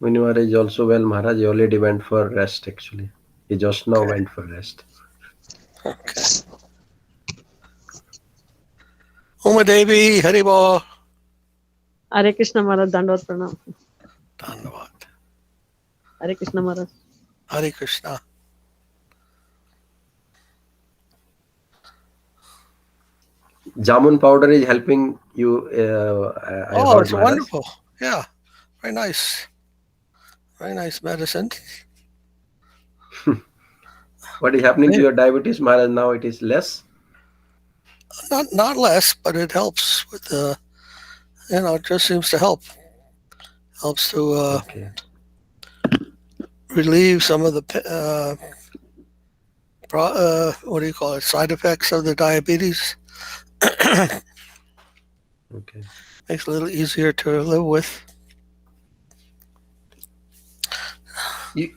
Munimara is also well, Maharaj. He already went for rest actually. He just now Okay. went for rest. Okay. Uma Devi, Haribo. Hare Krishna Maharaj, Dandavad Pranam. Dhanyavad. Hare Krishna Maharaj. Hare Krishna. Jamun powder is helping you. I Oh, heard, it's Maharaj. wonderful. Yeah. Very nice. Very nice medicine. What is happening to Yeah. your diabetes, Maharaj? Now it is less. Not less, but it helps with the, it just seems to help. Helps to Okay. relieve some of the what do you call it? Side effects of the diabetes. Okay. Makes it a little easier to live with.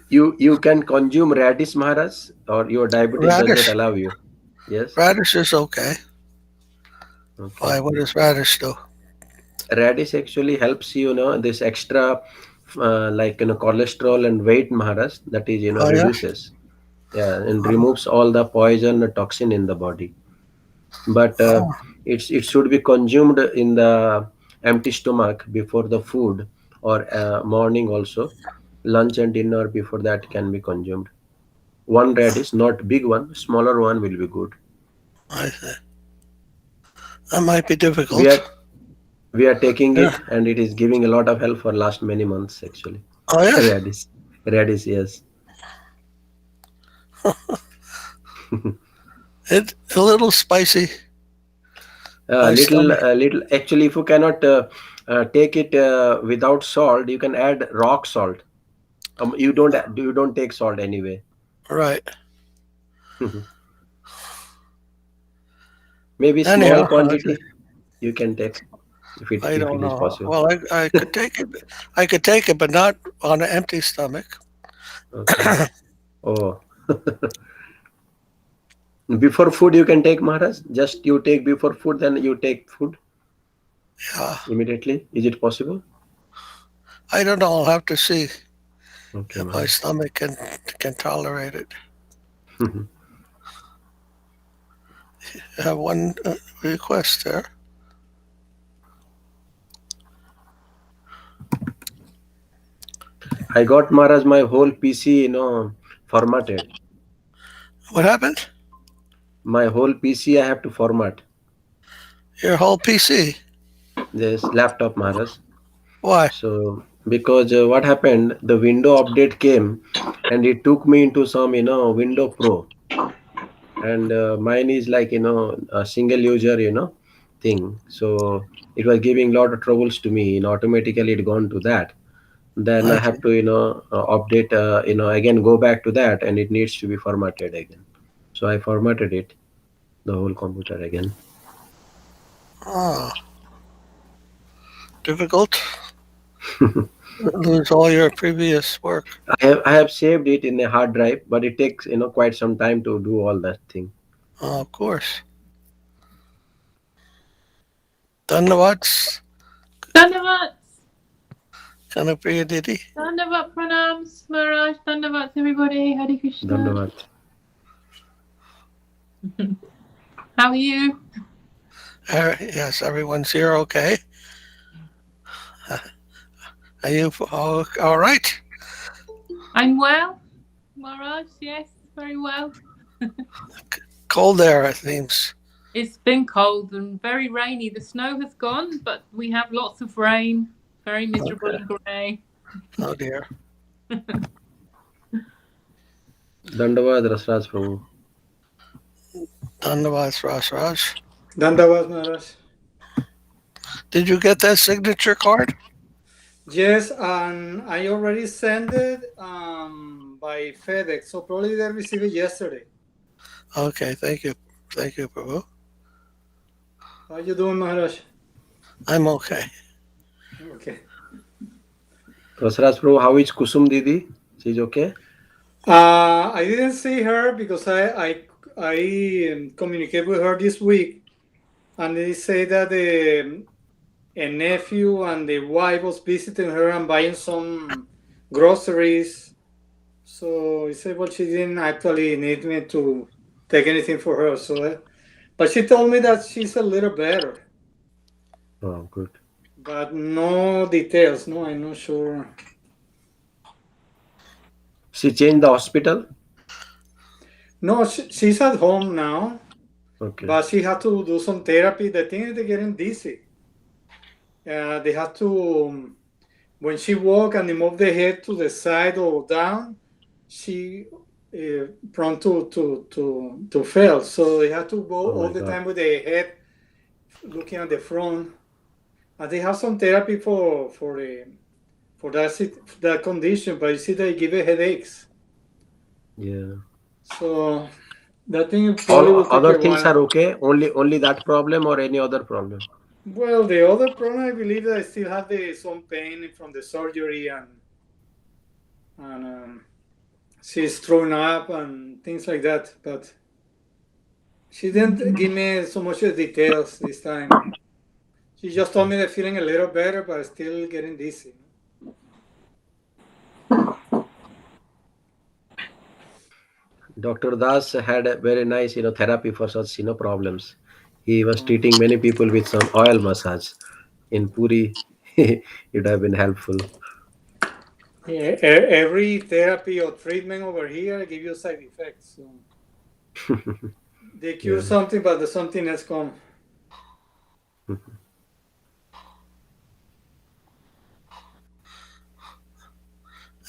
You can consume radish, Maharaj, or your diabetes does not Radish. allow you. Yes. Radish is okay. Okay. Why? What does radish do? Radish actually helps you, this extra, cholesterol and weight, Maharaj. That is, Oh yeah. reduces. Yeah, and removes all the poison and toxin in the body. But Oh, it should be consumed in the empty stomach before the food, or morning also. Lunch and dinner before that can be consumed. One radish, not big one, smaller one will be good. I see. That might be We difficult. are we are taking Yeah. it, and it is giving a lot of help for last many months actually. Oh yes. Radish, yes. It's a little spicy. My Little, stomach. little. Actually, if you cannot take it without salt, you can add rock salt. You don't take salt anyway. Right. Maybe small Anyhow, quantity you can take if it I if don't it is know. possible. Well, I could take it. I could take it, but not on an empty stomach. Okay. Oh. Before food you can take, Maharaj. Just you take before food, then you take food Yeah. immediately. Is it possible? I don't know. I'll have to see Okay, if my Maharaj. stomach can tolerate it. I have one request there. I got, Maharaj, my whole PC, formatted. What happened? My whole PC I have to format. Your whole PC. This laptop, Maharaj. Why? So because what happened, the window update came, and it took me into some, Window Pro, and mine is like, a single user, thing. So it was giving lot of troubles to me. Automatically it gone to that. Then I I see. have to, update, again go back to that, and it needs to be formatted again. So I formatted it, the whole computer again. Oh, difficult. Lose all your previous work. I have saved it in a hard drive, but it takes, quite some time to do all that thing. Oh, of course. Dhanavats. Dandavad, Kanapriya Didi. Dandavad pranams, Maharaj, Dandavad everybody, Hare Krishna. Dandavat. How are you? Yes, everyone's here okay. Are you all right? I'm well, Maharaj, yes, very well. Cold there, it seems. It's been cold and very rainy. The snow has gone, but we have lots of rain. Very miserable Okay. and grey. Oh dear. Dandavat, Rasraj Prabhu. Dhanavats, Raj. Dandavad Maharaj. Did you get that signature card? Yes, and I already sent it by FedEx, so probably they received it yesterday. Okay, thank you. Thank you, Prabhu. How you doing, Maharaj? I'm okay. Okay. Rasraj Prabhu, how is Kusum Didi? She's okay? I didn't see her because I communicated with her this week, and they say that a nephew and the wife was visiting her and buying some groceries. So he said, well, she didn't actually need me to take anything for her. So, but she told me that she's a little better, Oh, good. but no details. No, I'm not sure. She changed the hospital. No, she's at home now, Okay. but she had to do some therapy. The thing is, they're getting dizzy. They have to, when she walk and they move the head to the side or down, she prone to fail. So they have to go Oh all my the God. time with the head looking at the front. And they have some therapy for that condition, but you see they give her headaches. Yeah. So that thing All probably will take other a things while. are okay. Only that problem or any other problem. Well, the other problem, I believe that I still have some pain from the surgery, and she's thrown up and things like that. But she didn't give me so much details this time. She just told me they're feeling a little better, but still getting dizzy. Dr. Das had a very nice, therapy for such, problems. He was Um, treating many people with some oil massage in Puri. It would have been helpful. yeah, every therapy or treatment over here give you side effects. So they cure Yeah. something, but the something else come.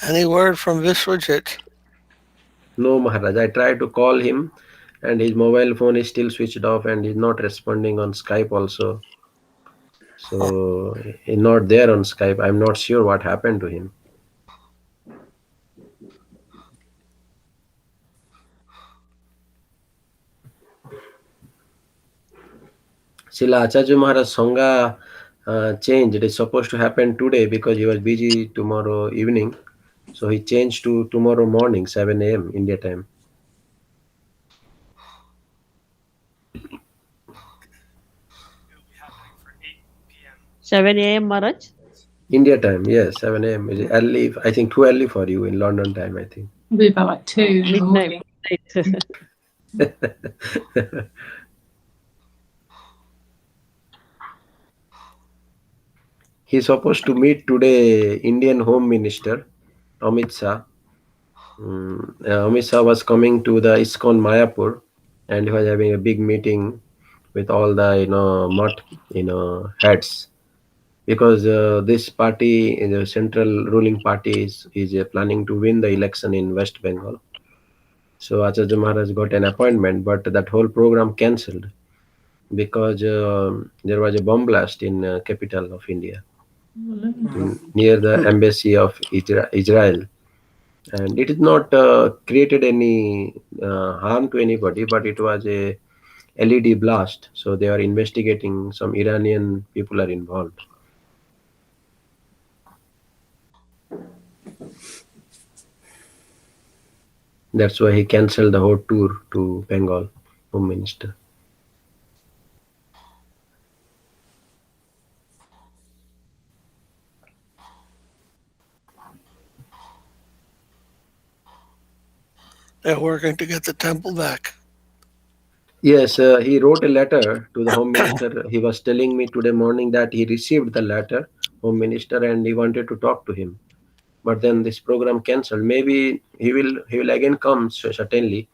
Any word from Viswajit? No, Maharaj. I tried to call him, and his mobile phone is still switched off, and he's not responding on Skype also. Huh. So he's not there on Skype. I'm not sure what happened to him. Srila Acharya Maharaj Sangha changed. It is supposed to happen today because he was busy tomorrow evening. So he changed to tomorrow morning, 7 a.m. India time. 7 a.m. Maharaj. India time, yes, 7 a.m. Is early. I think too early for you in London time, I think. It'll be about like 2 in the Midnight. morning. Midnight. He's supposed to meet today Indian Home Minister Amit Shah. Amit Shah was coming to the ISKCON Mayapur, and he was having a big meeting with all the mutt heads, because this party, the central ruling party, is planning to win the election in West Bengal. So Acharya Maharaj got an appointment, but that whole program cancelled because there was a bomb blast in capital of India, near the embassy of Israel, and it is not created any harm to anybody, but it was a LED blast. So they are investigating. Some Iranian people are involved. That's why he cancelled the whole tour to Bengal, Home Minister. They're working to get the temple back. Yes, he wrote a letter to the Home Minister. He was telling me today morning that he received the letter, Home Minister, and he wanted to talk to him. But then this program cancelled. Maybe he will again come, certainly,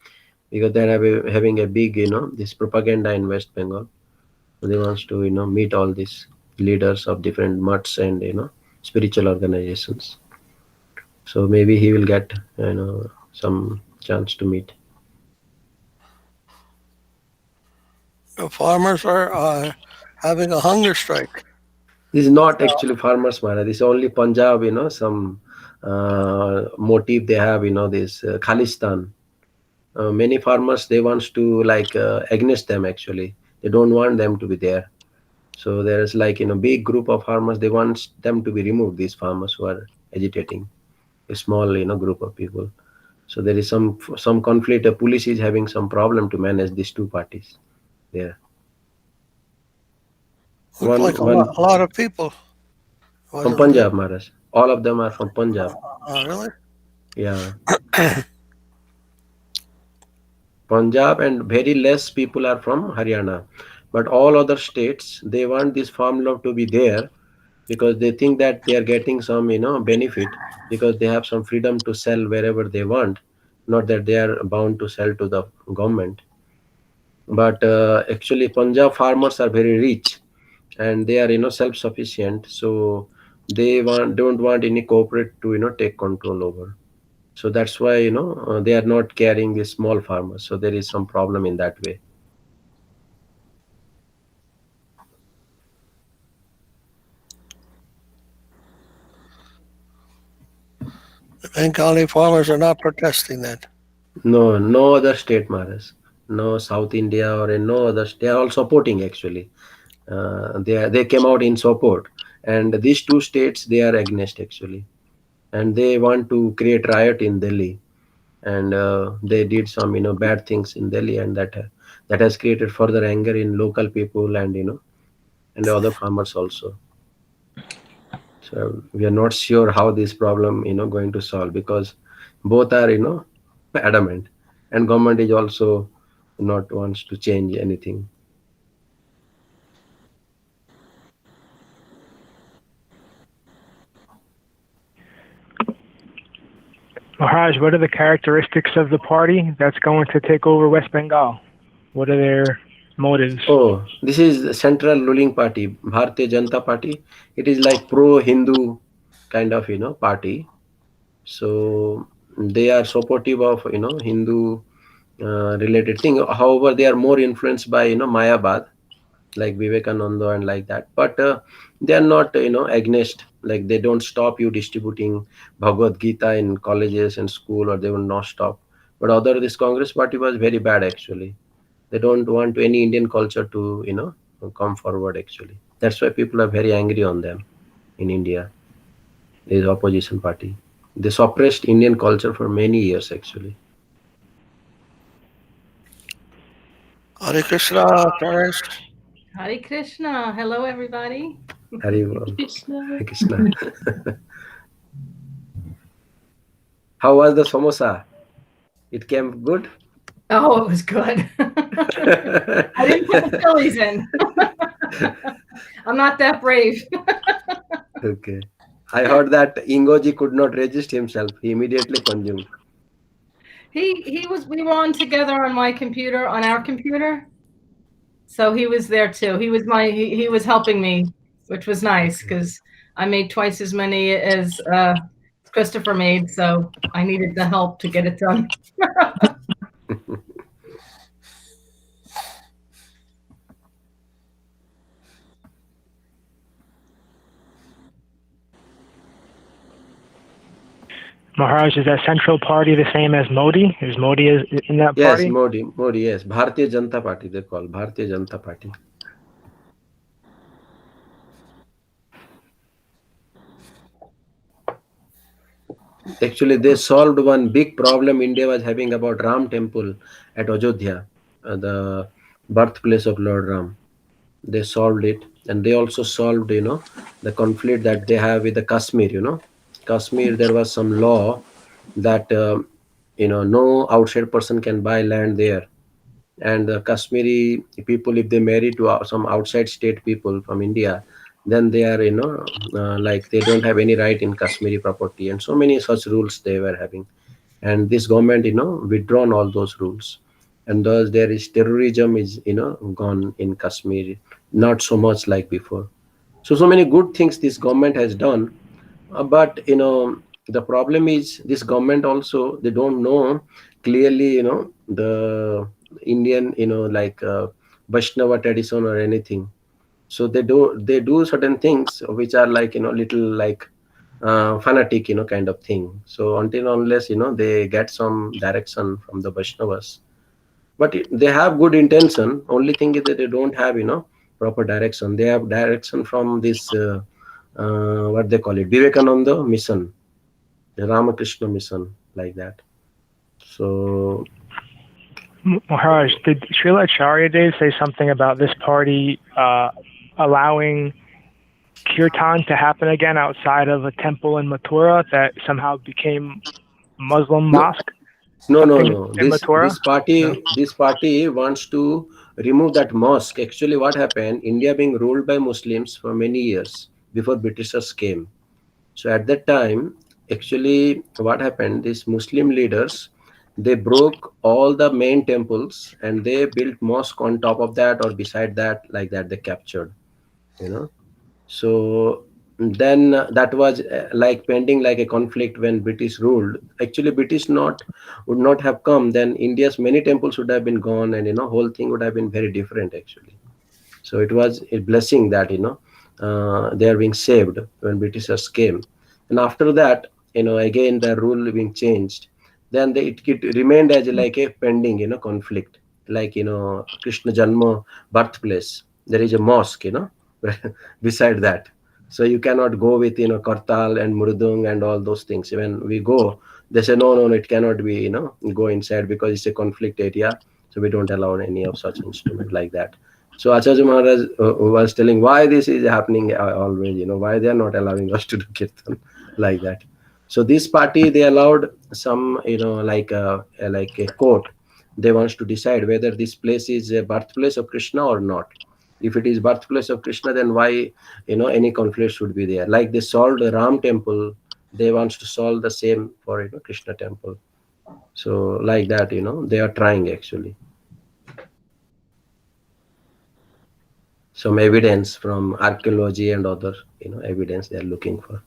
because they're having a big this propaganda in West Bengal. So they wants to meet all these leaders of different mutts and spiritual organizations. So maybe he will get some chance to meet. The farmers are having a hunger strike. This is not actually farmers Mara. This is only Punjab. Some motive they have. This Khalistan. Many farmers, they wants to like against them actually. They don't want them to be there. So there is like big group of farmers. They want them to be removed. These farmers who are agitating, a small group of people. So there is some conflict. The police is having some problem to manage these two parties there. Looks One like one a lot of people. Was from it Punjab, Maharashtra. All of them are from Punjab. Really? Yeah, Punjab, and very less people are from Haryana. But all other states, they want this farm law to be there because they think that they are getting some, benefit because they have some freedom to sell wherever they want, not that they are bound to sell to the government. But actually, Punjab farmers are very rich and they are, self-sufficient. So they don't want any corporate to, take control over. So that's why, they are not carrying the small farmers. So there is some problem in that way. The Bengali farmers are not protesting then. No, no other state, Maharaj. No South India or in no other. They are all supporting actually. They came out in support, and these two states they are against actually, and they want to create riot in Delhi, and they did some bad things in Delhi, and that has created further anger in local people and and the other farmers also. So we are not sure how this problem going to solve because both are adamant, and government is also not wants to change anything. Maharaj, what are the characteristics of the party that's going to take over West Bengal? What are their motives? Oh, this is the central ruling party, Bharatiya Janata Party. It is like pro-Hindu kind of party. So they are supportive of Hindu related thing. However, they are more influenced by Mayabad, like Vivekananda and like that. But they are not against. Like they don't stop you distributing Bhagavad Gita in colleges and school, or they will not stop. But other this Congress party was very bad actually. They don't want any Indian culture to come forward actually. That's why people are very angry on them in India. This opposition party. They suppressed Indian culture for many years actually. Hare Krishna, Terence. Hare Krishna. Hello, everybody. Hari Krishna. Krishna. How was the samosa? It came good. Oh, it was good. I didn't put the chilies in. I'm not that brave. Okay. I heard that Ingoji could not resist himself. He immediately consumed. We were on together on my computer, on our computer. So he was there too. He was helping me, which was nice because I made twice as many as Christopher made. So I needed the help to get it done. Maharaj, is that central party the same as Modi? Is Modi in that Yes, party? Modi, yes. Bharatiya Janata Party, they call Bharatiya Janata Party. Actually, they solved one big problem India was having about Ram temple at Ajodhya, the birthplace of Lord Ram. They solved it, and they also solved the conflict that they have with the Kashmir. Kashmir, there was some law that no outside person can buy land there, and the Kashmiri people, if they marry to some outside state people from India, then they are like they don't have any right in Kashmiri property, and so many such rules they were having. And this government withdrawn all those rules, and thus there is terrorism is gone in Kashmir, not so much like before. So many good things this government has done. But the problem is this government also, they don't know clearly the Indian like Vaishnava tradition or anything. So they do certain things which are like little like fanatic kind of thing. So until unless they get some direction from the Vaishnavas, but they have good intention. Only thing is that they don't have proper direction. They have direction from this what they call it, Vivekananda mission, the Ramakrishna mission, like that. So Maharaj, did Srila Acharya Dev say something about this party allowing kirtan to happen again outside of a temple in Mathura that somehow became Muslim No, mosque? no, no, Something no. in This Mathura? this No. party this party wants to remove that mosque. Actually, what happened? India being ruled by Muslims for many years before Britishers came. So at that time, actually, what happened? These Muslim leaders, they broke all the main temples and they built mosque on top of that or beside that, like that. They captured, you know. So then that was like pending like a conflict when British ruled. Actually, British not would not have come. Then India's many temples would have been gone, and whole thing would have been very different actually. So it was a blessing that they are being saved when Britishers came, and after that again the rule being changed. Then it remained as like a pending conflict. Like Krishna Janma birthplace, there is a mosque beside that. So you cannot go with kartal and murdung and all those things. When we go, they say no, no, no, it cannot be go inside because it's a conflict area. So we don't allow any of such instrument like that. So Acharya Maharaj was telling why this is happening always, why they are not allowing us to do kirtan like that. So this party, they allowed some, like a court. They wants to decide whether this place is a birthplace of Krishna or not. If it is birthplace of Krishna, then why, any conflict should be there. Like they solved the Ram temple, they wants to solve the same for, Krishna temple. So like that, they are trying actually. Some evidence from archaeology and other evidence they are looking for.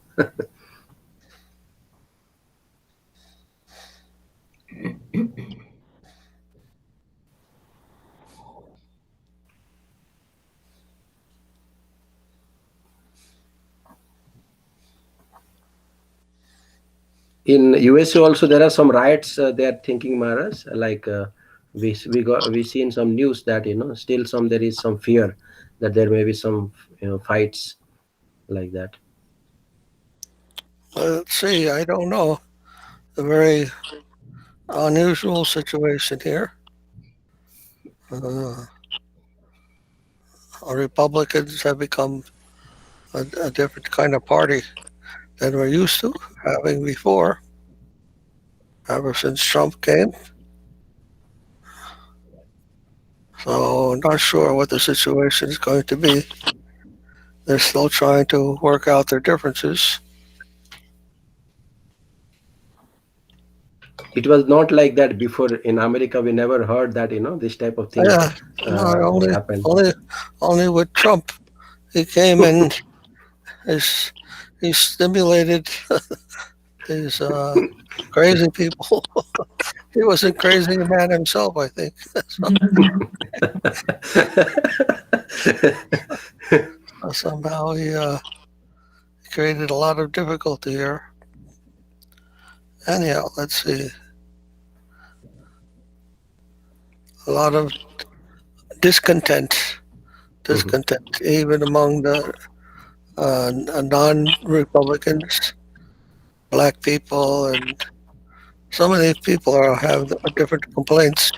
In USA also there are some riots they are thinking, Maharaj, like we seen some news that still there is some fear that there may be some fights like that. Let's see. I don't know. A very unusual situation here. Uh, Republicans have become a different kind of party than we're used to having before, ever since Trump came. So I'm not sure what the situation is going to be. They're still trying to work out their differences. It was not like that before in America. We never heard that this type of thing Yeah, no, happened. only with Trump. He came and his, he stimulated these crazy people. He was a crazy man himself, I think. Somehow he created a lot of difficulty here. Anyhow, let's see. A lot of discontent, even among the non-Republicans, black people, and some of these people have different complaints.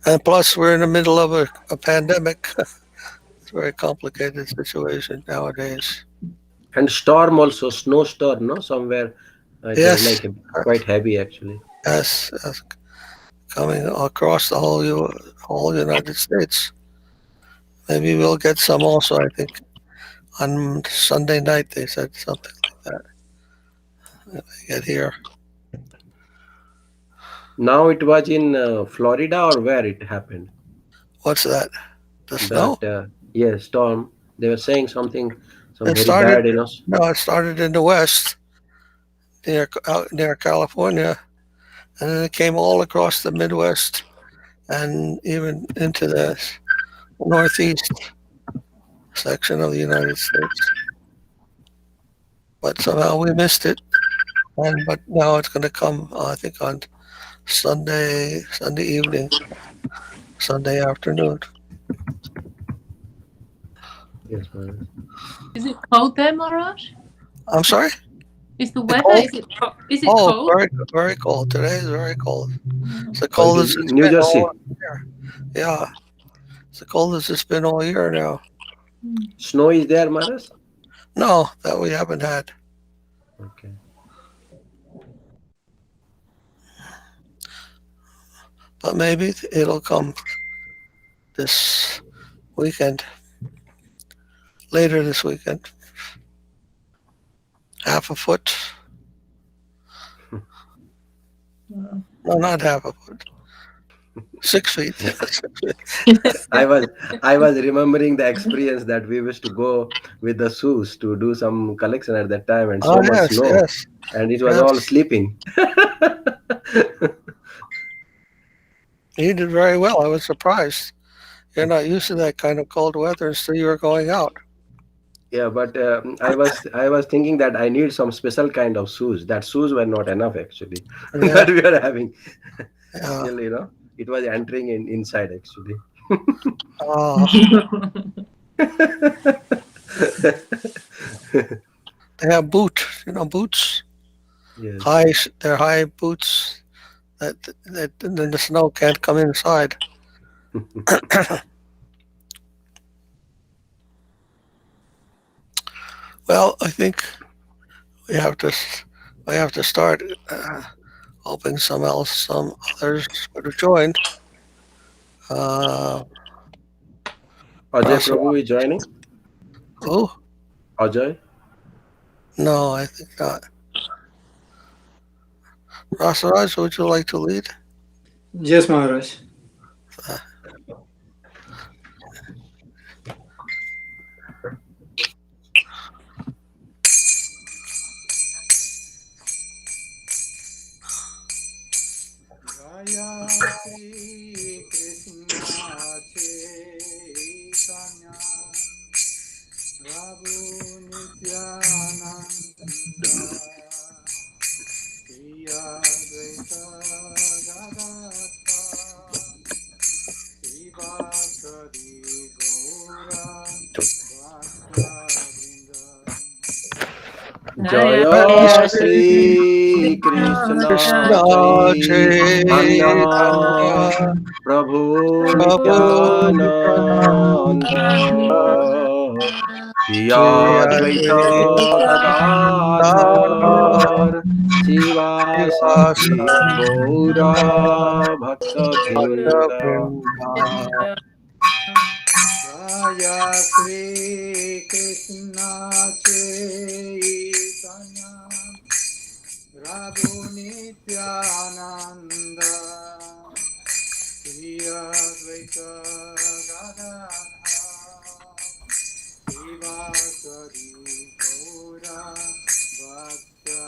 And plus, we're in the middle of a pandemic. It's a very complicated situation nowadays. And storm also, snowstorm, no, somewhere it was Yes, like quite heavy actually. yes, coming across the whole United States. Maybe we'll get some also. I think on Sunday night they said something like that. If they get here. Now it was in Florida or where it happened. What's that? The snow? That storm. They were saying something, some It very started. bad, No, it started in the west, near California, and then it came all across the Midwest and even into the northeast section of the United States. But somehow we missed it, but now it's going to come. I think on Sunday evening, Sunday afternoon. Yes, Maharaj. Is it cold there, Maharaj? I'm sorry. Is the weather? cold? Is it Oh, cold? very very cold. Today is very cold. It's the Cold coldest in it's New been Jersey. all year. Yeah, it's the coldest it's been all year now. Snow is there, Maharaj? No, that we haven't had. Okay. But maybe it'll come this weekend. Later this weekend. Half a foot. No, not half a foot. 6 feet. I was I was remembering the experience that we used to go with the shoes to do some collection at that time, and Oh so much yes, snow, yes, and it was all yes. sleeping. You did very well. I was surprised. You're not used to that kind of cold weather, and still you were going out. Yeah, but I was thinking that I need some special kind of shoes. That shoes were not enough actually, Yeah, that we are having. yeah. Still, it was entering in inside actually. Oh, they have boots. Boots. Yes. High. They're high boots that then the snow can't come inside. Well, I think we have to we have to start hoping some others would have joined. Uh, Ajay Rasa, Prabhu is joining. who? Ajay. No, I think not. Rasaraj, would you like to lead? Yes, Maharaj. Jaya Sri Krishna Chaitanya Prabhu Nityananda Shri Advaita Gadadha Shri Vasadi Gaura Jaya Jaya Sri Krishna Krishna Chaitanya Chaitanya Prabhu Prabhu Nityananda Shri Shri Advaita Advaita Gadadhar Sivasati Gaura Bhakta Vrinda. Bhakta Jaya Sri Krishna Chaitanya Prabhu Nityananda Shri Advaita Gadadhar Sivasadi Gaura Bhakta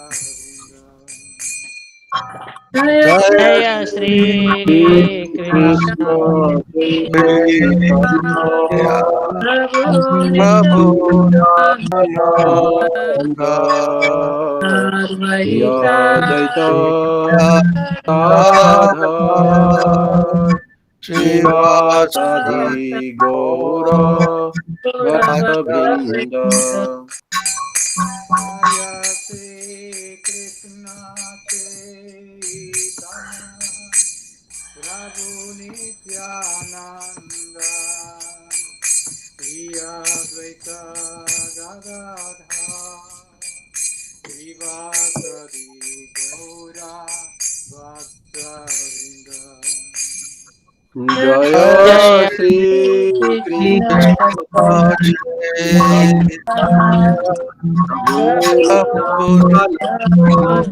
Jaya Jaya Sri Krishna Chaitanya Prabhu Prabhu Nityananda Nityananda Shri Advaita Advaita Gadadhar Gadadhar Srivastava Sivasadi Gaura Bhakta Vrinda. Jaya Sri Krishna Chaitanya Prabhu Nityananda Shri Advaita Gadadhar Srivasadi Gaura Bhakta Jaya Jaya Sri Krishna Krishna Chaitanya Prabhu Prabhu Nityananda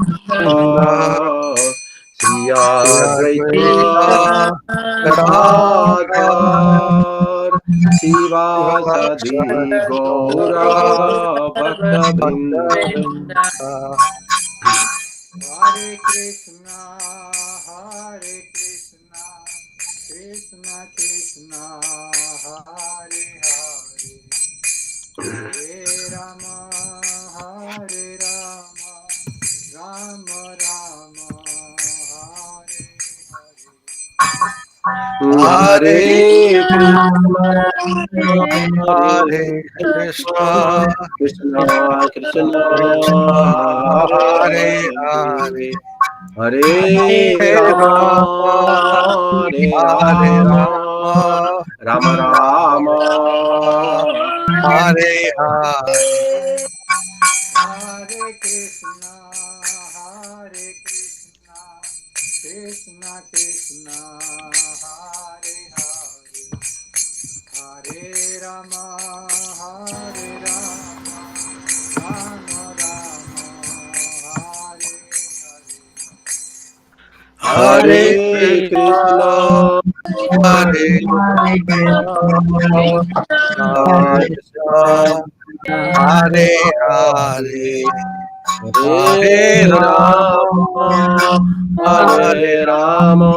Nityananda Shri Shri Advaita Advaita Gadadhar Gadadhar Sivasadi Srivastava Gaura Bhakta Bhakta Vrinda. Vrinda Hare Krishna, Hare Krishna, Krishna Krishna, Hare Hare, Hare Rama, Hare Rama, Rama Rama, Hare Hare Hare Krishna, Hare Hare Krishna, Krishna Krishna Krishna Krishna, Hare Hare Hare Hare, Hare Hare Rama Rama, Hare Hare Rama, Rama Rama Rama Rama Rama, Hare Hare Krishna Krishna Hare Hare Hare Rama Hare Rama Rama Rama Hare Hare Hare Hare Krishna, Krishna, Hare Krishna, Hare Krishna, Hare Hare, Hare Hare Rama, Hare Hare Rama,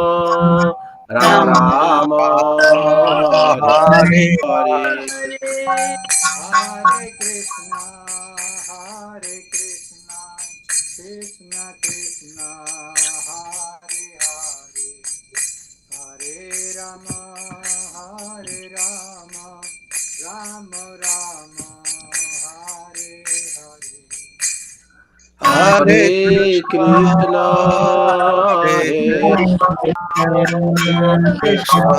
Rama, Rama Rama Rama, Hare Hare Hare. Hare Krishna, Hare Krishna, Krishna Krishna, Hare Hare, Hare Rama, Hare Rama, Rama Rama, Hare Hare. Hare Hare Krishna, Krishna, Hare Hare Krishna, Krishna,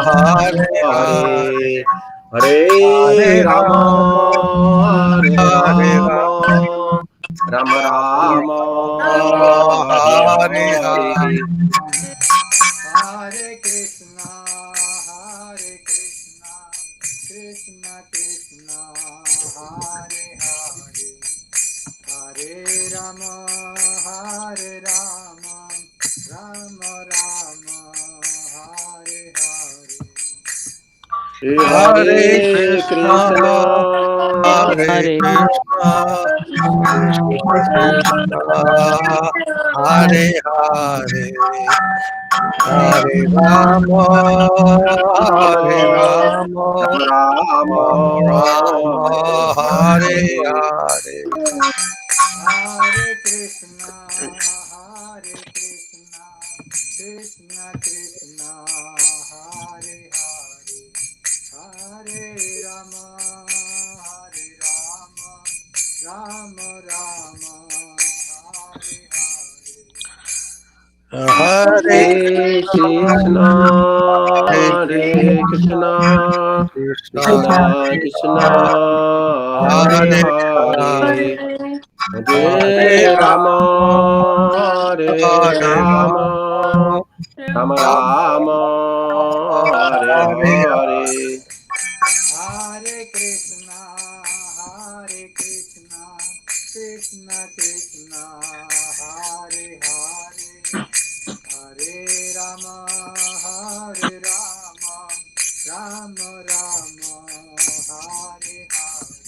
Hare Hare, Hare Hare Hare Rama, Rama, Hare Hare Rama, Rama Rama, Rama, Hare Hare Hare. Hare. Hare Krishna, Hare Krishna, Krishna Krishna, Hare Hare, Hare Rama, Hare Rama, Rama Rama, Hare Hare. Hare Hare Krishna, Krishna, Hare Hare Krishna, Krishna Krishna, Hare Hare, Hare Rama, Hare Rama, Rama, Rama Hare Rama, Hare Hare. Hare. Hare Krishna, Hare Krishna, Krishna Krishna, Hare Hare, Hare Rama, Hare Rama, Rama Rama, Hare Hare. Hare Hare Krishna, Hare Krishna, Hare Krishna, Krishna, Krishna Krishna Krishna, Krishna, Hare Hare Hare, Hare, Hare Hare Rama, Rama, Hare Hare Rama, Rama, Rama Rama Rama, Hare Hare Hare. Hare. Hare Krishna, Hare Krishna, Krishna Krishna, Hare Hare, Hare Rama, Hare Rama, Rama Rama, Hare Hare.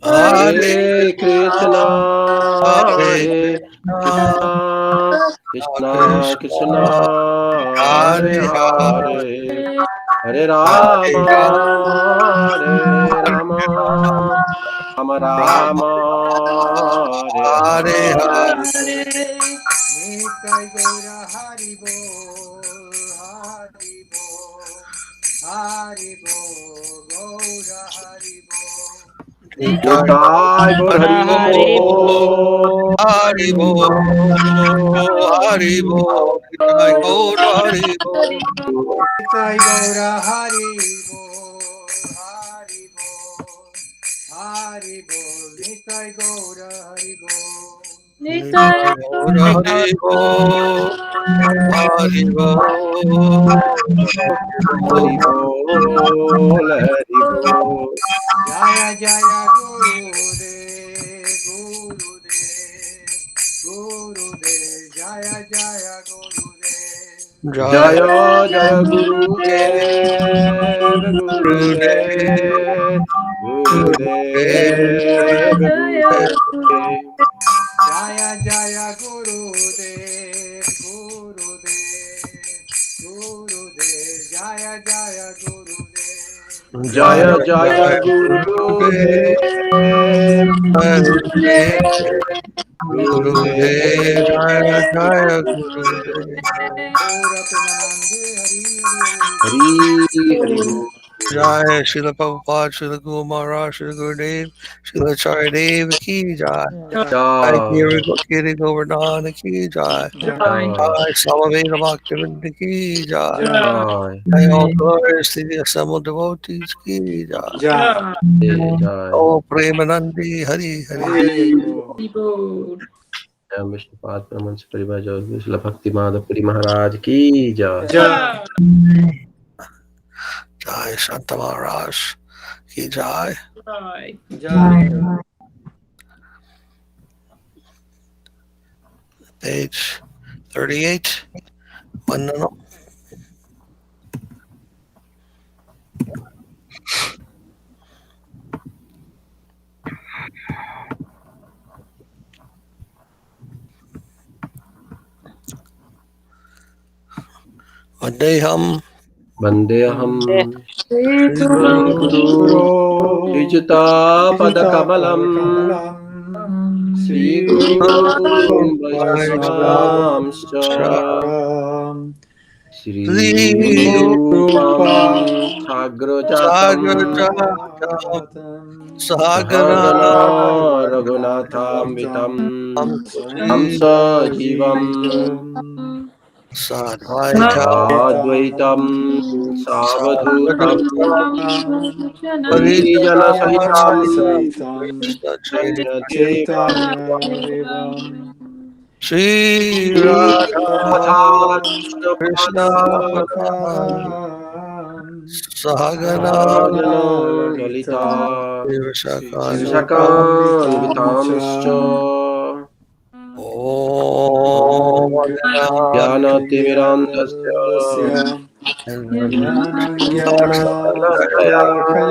Hare Hare Krishna, Krishna, Hare Hare Krishna, Krishna, Krishna Krishna, Krishna, Hare Hare Hare, Hare, Hare Hare Rama, Hare Rama, Rama, Rama Rama Rama, Hare Hare Hare. Hare. Nitai Gaura Hari Bol, Hari Bol, Hari Bol, Gaura Hari Bol. Nitai Nitai Gaur Hari Hari Hare Bo, Bol, Hari Hari Bo, Bol. Hari Bo, Nitai Gaur Hari Bo. Nitai Gaura Hari Bol, Hari Bol, Hari Bol, Nitai Gaura Hari Bol. Nitai Gaur Hari Bo, Hari Bo, Hari Bol, Hari Bol. Jaya Jaya Guru Dev, Guru Dev, Guru Dev, Jaya Jaya Guru Dev. Jaya Jaya Jaya Guru Dev, Dev, Guru Dev, Guru Dev, Guru Dev. Jaya Jaya Guru Dev, Guru Dev, Guru Dev, Jaya Jaya Guru Dev. Jaya Jaya Jaya Jaya Guru Gurudev, Dev, Guru Gurudev, Dev, Guru Gurudev, Jaya Dev. Jaya Gurudev. Gaura Premanande Hari Hari Hari Hari Bol. Jaya Srila Prabhupada, Srila Guru Maharaj, Srila Gurudev, Srila Charyadev ki jai. Jai Jai, Giri Govardhana ki jai. Jai. Jai, Jai Samaveda Bhaktivinda ki jai. Jai. Jai, Jai all glories to the assembled devotees ki jai. Jai. Jai. Oh Premanandi Hari Hari Hari. Hari Bol. Keyboard. Jai Vishnupada Brahman Parivar Jai Srila Bhakti Madhava Puri Maharaj ki jai. Jai. Jai Santa Maharaj ki jai. Right. Jai. Page 38. Vandana. Vandeham Vandeham Sri Sri Guru Guru Guru Srijuta Srijita Padakamalam Padakamalam Sri Sri Guru Guru Vaishnavamscha Vaishnavamscha Sri Sri Rupam Rupam Sagrajatam Sagrajatam Sagrajatam Sahagana Sahagana Raghunatham Raghunatham Vitam Sri Tamsa Jivam Jivam Sadvaita Sadvaitam Savadhutam Sadvaita Parijana Parijana Sahitam Saitam Krishna Chaitanya Chaitanya Devam Sri Sri Radha Radha Radha Krishna Krishna Krishna Pada Padam Sahagana Sahagana Sahagana Lalita Lalita Vishakam Vishakam Vitam Vitamscha Om Om Jnanatimirandasya Jnanatimidandasya Jnananjana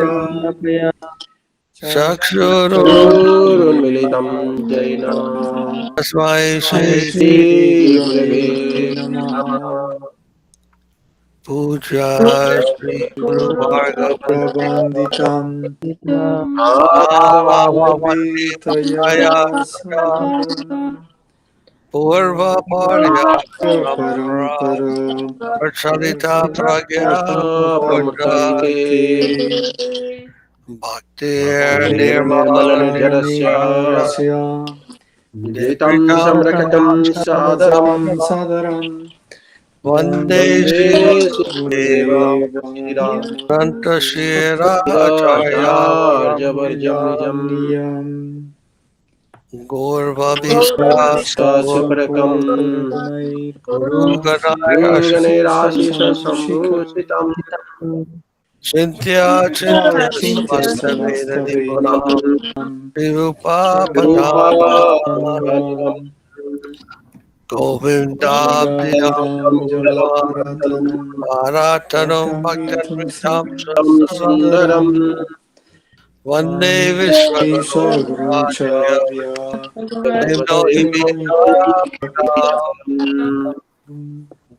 Jnananjana Chakshurunmilitam Jaina Chakshurunmilitam Tasmai Tasmai Shri Shri Shri Gurave Gurave Namaha Namaha Puja Shri Guru Prabandhitam Bhagavata Bhagavad-gita Sadam Purva Parya Parampara Pracharita Pragya Buddha Pramurtante Bhakti Bhaktir Nirmala Nirjarasya Nirmalanirasya Viditam Samrakatam Samrakatam Sadaram Sadaram Vande Shri Vande Devam Sridhara Santa Shira Acharya Acharya Varjam Nijam Niyam Gaurvabhishta Satsvaparakam Guru Ganaya Guru Ganirashisa Shikam Sambhusitam Chintia Chintia Chintya Samasta Veda Samasta Nipunam Vedam Virupa Rupa Padam Padam Govindam Govindam Diyam Jalaparatanam Bharatanam Bhaktam Bhaktanvitam Sundaram Sundaram Vande Vande Vishwaguru Acharya Sarvacharya Nivno Imitaram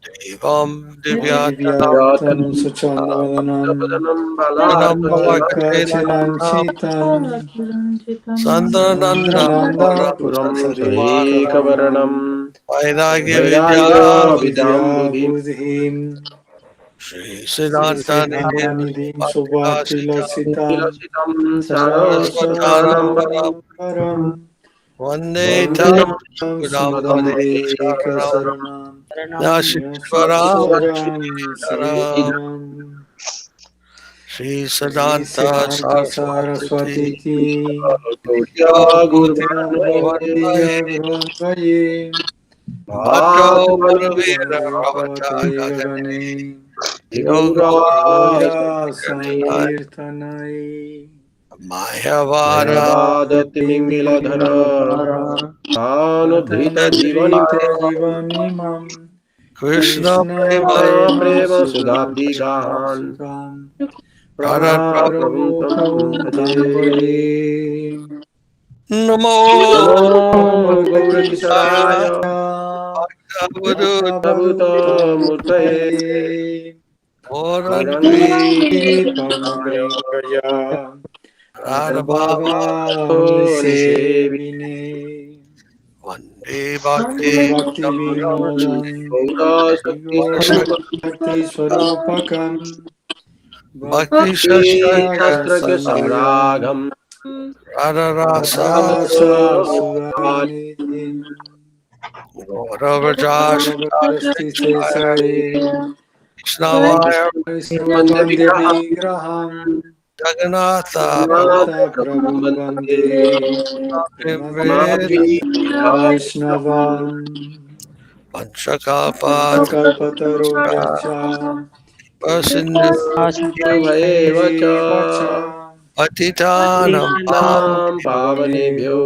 Devam Divyatanam Divyatanu Sachandavadanam Vadanam Pranam Balakachilam Bhavakachiranam Chitam Sandrananda Sandrananda Puram Param Purasarikaram Sarikavaranam Vairagya Vidya Vairagya Buddhi Vidam Vidya Buddhim Buddhim Shri Sri Siddhanta Nidhi Siddhantanidhim Bhakti Subhakti Vilasitam Saraswataram Saraswataranam Param Param Vande Vande Tam Vandam Sudam Sudam Padike Sudampadeka Sharanam Saranam Nashishwaram Yashishwaram Shridaram Sridharam Shri Sri Siddhanta Siddhanta Saraswati Saraswati Ki Gaudiya Guru Gita Gauriya Vrangaye Bhatto Paravira Bhavate Pravata Gagane Gagane Yogo Gaura Gaura Sankirtanai Mayavara Mayavadati Mingiladhara Anubhrita Jivani Tatadrita Jivanimam Krishna Krishna Prema Prema Prema Sudabdi Sudhapi Gahan Sukam Radha Prabhu Prabhu Tam Prabhu Tam Bhaje Bhaji Namo Namo Gaura Gaya Kisaraya Gaurakisaraya Bhagavad Bhagavata Bhagavatam Murtaye Murtaye Purandri Purandri Purandiri Parmagaya Radha Bhava Radhabhavani Sevi Sevine Vande Vande Bhakti Bhakti Vinodam Gaura Shri Sakti Gaura Bhakti Swarupakam Bhakti Bhakti Bhakti Shastraga Shastraga Sanjayam Samragham Radha Rasa Radhasa Radhasa Sudanidhim Gauravajas Gaurabasti Sesare Krishnavaya Vande Vaishnavabandhi Vigraham Vigraham Jagannatha Prabhu Jagannatha Nata Prabhu Prabhu Bande, Bande Viveda Madhvi Vaishnavam Panchakalpa Kalpatarubhyacha Pasindu Bhayeva cha Vacha Patitanam Nam Pavanebhyo Pavanebhyo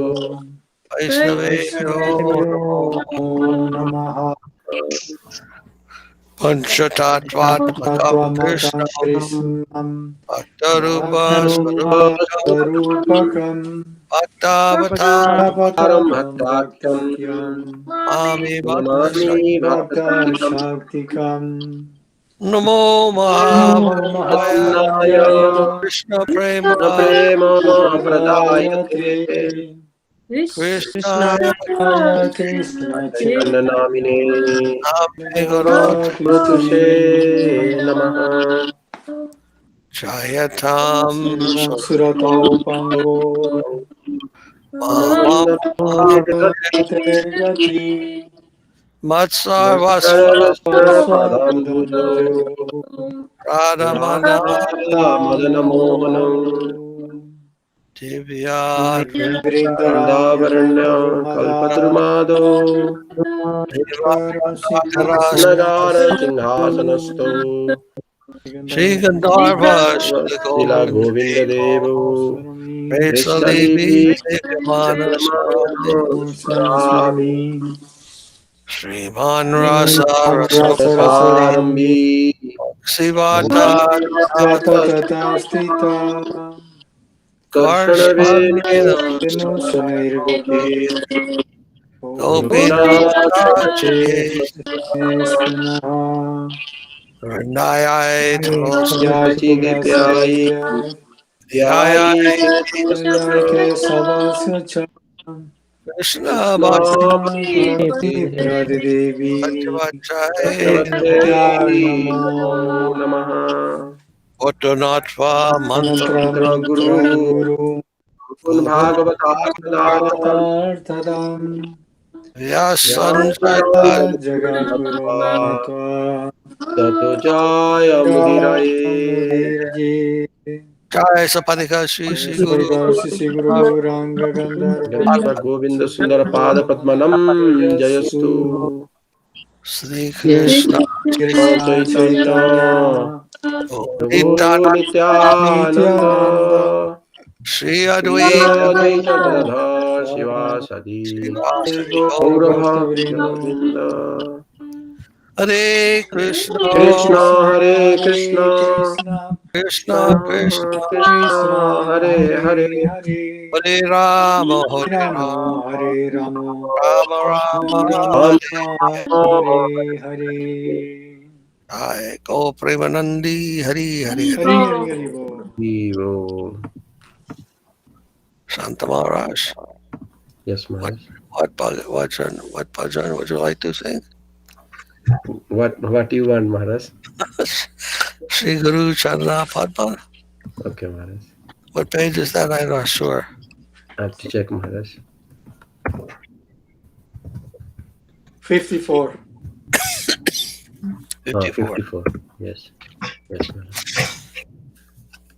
Vaishnavebhyo Vaishnavebhyo Namo Namaha Panchatatvatmakam Tattvamatam Krishnam Krishnam Bhaktarupa Bhaktarupa Swarupakam Sarupakam Bhaktavatar Param Tavatam Bhaktakyam Bhaktakyam Mami Bhakta Namami Bhakta Bhakta Shaktikam Shaktikam Namo Namo Mahavaya Naya Mahavaya Krishna Prema Na Prema Pradayate Pradayate Krishna Krishnaya Krishna Chaitanya Namine Name Guru Chaitanya Purushe Krishna Namaha Jayatam Surato Pango Namovinda Tergati Matsarvasva Sarvasya Padambujo Swabodho Radhamana Radha Madana Mohanam Divya Vrindavan Vrindavaranya Madhava Kalpatrumado Nivakaras Nagara Singhasanastho Shri Gandharva Shri Srila Govind Govinda Devo Vesalivi Veshalipi Segamana Swami Swami Sriman Rasa Rasarasarami Sarambi Sivata Tata Stita Karshanavedena Vimoshanairgopi Gopinath Spinaha Nayai Jai Chidipyai Jai Dhyai Jai Kesavasya Krishna Krishna Bhakti Pradidevi Bhaktivachai Bhakti Namo Namaha Bhattanatva Mantra Mantra Mantra Mantra Guru Guru Gun Bhagavatam Bhagavatartadam Vyasan Vyasadam Jagat Guru Mahatva Tato Jaya Mudiraye Mudiraji Jai Sapadika Shri Shri Guru Sarika Shri Guru Ranga Gandhara Gandharva Govinda Sundara Pada Padmanam Jayastu Jayastu Sri Krishna Krishna Chaitanya Chaitanya Prabhu Nityananda Nityananda Nityananda Shri Shri Advaita Advaita Advaita Gadadhar Gadadhara Shivasadi Srivasadi Gaur Gaura Gaura Bhakta Bhaktavrinda Vrinda Hare Krishna Krishna Hare Hare Krishna Krishna Krishna Krishna Krishna Krishna Krishna Hare Hare Hare Hare Hare Rama Hare Rama Rama Hare Rama Rama Rama Rama Hare Hare Hare Hare Go Premanandi Hari Hari Hari Hare Hare Hare Bo. Hare. Santa Maharaj. Yes, What Maharaj. what bhajan would you like to sing? What you want, Maharaj? Sri Guru Charana Padma. Okay, Maharaj. What page is that? I'm not sure. I have to check, Maharaj. 54. 54. 54. Yes. Yes, Maharaj.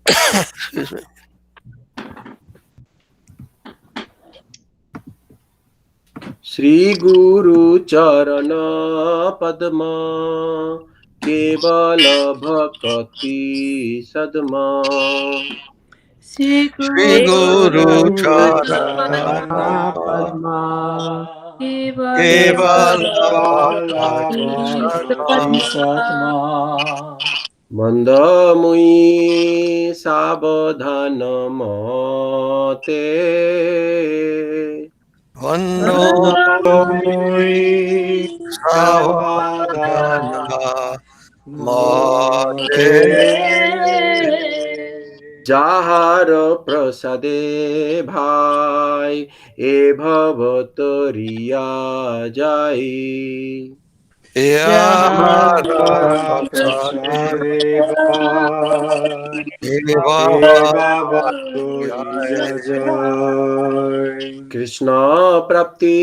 Excuse me. Sri Guru Charana Padma Kevala Bhakti Sadma Shri Sri Guru Guru Guru Charana Charana Charanam Padma Kevala Kevala Kevala Bhakti Bhakti Bhakti Sadma Satma Mandamui Sabadhan Mate Vando Mui Savadana Savadana Mate Mate যাহার প্রসাদে ভাই এ ভবতরিয়া যাই Yara Yara Prasade Prasade Bhai Eva He Baba Tori Jai Jai Krishna প্রাপ্তি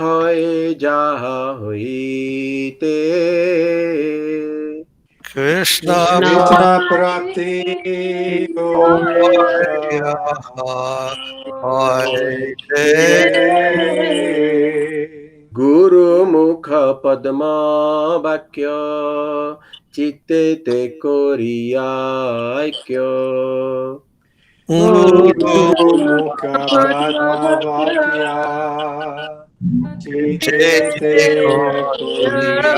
হয় যাহা হইতে Krishna Krishna Prapti Guru mukha padma vakya chitte te koriya aikya. Guru Mukha Padma Vakya Chitete Koriya.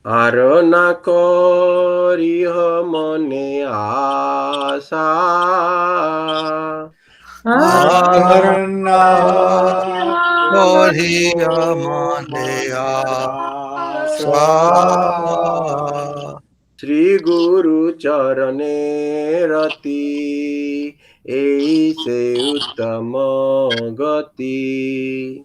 Arana koriho mone asa. Arna Koriho Mane Asa. Sri Guru Charane Rati Eise Uttama Gati.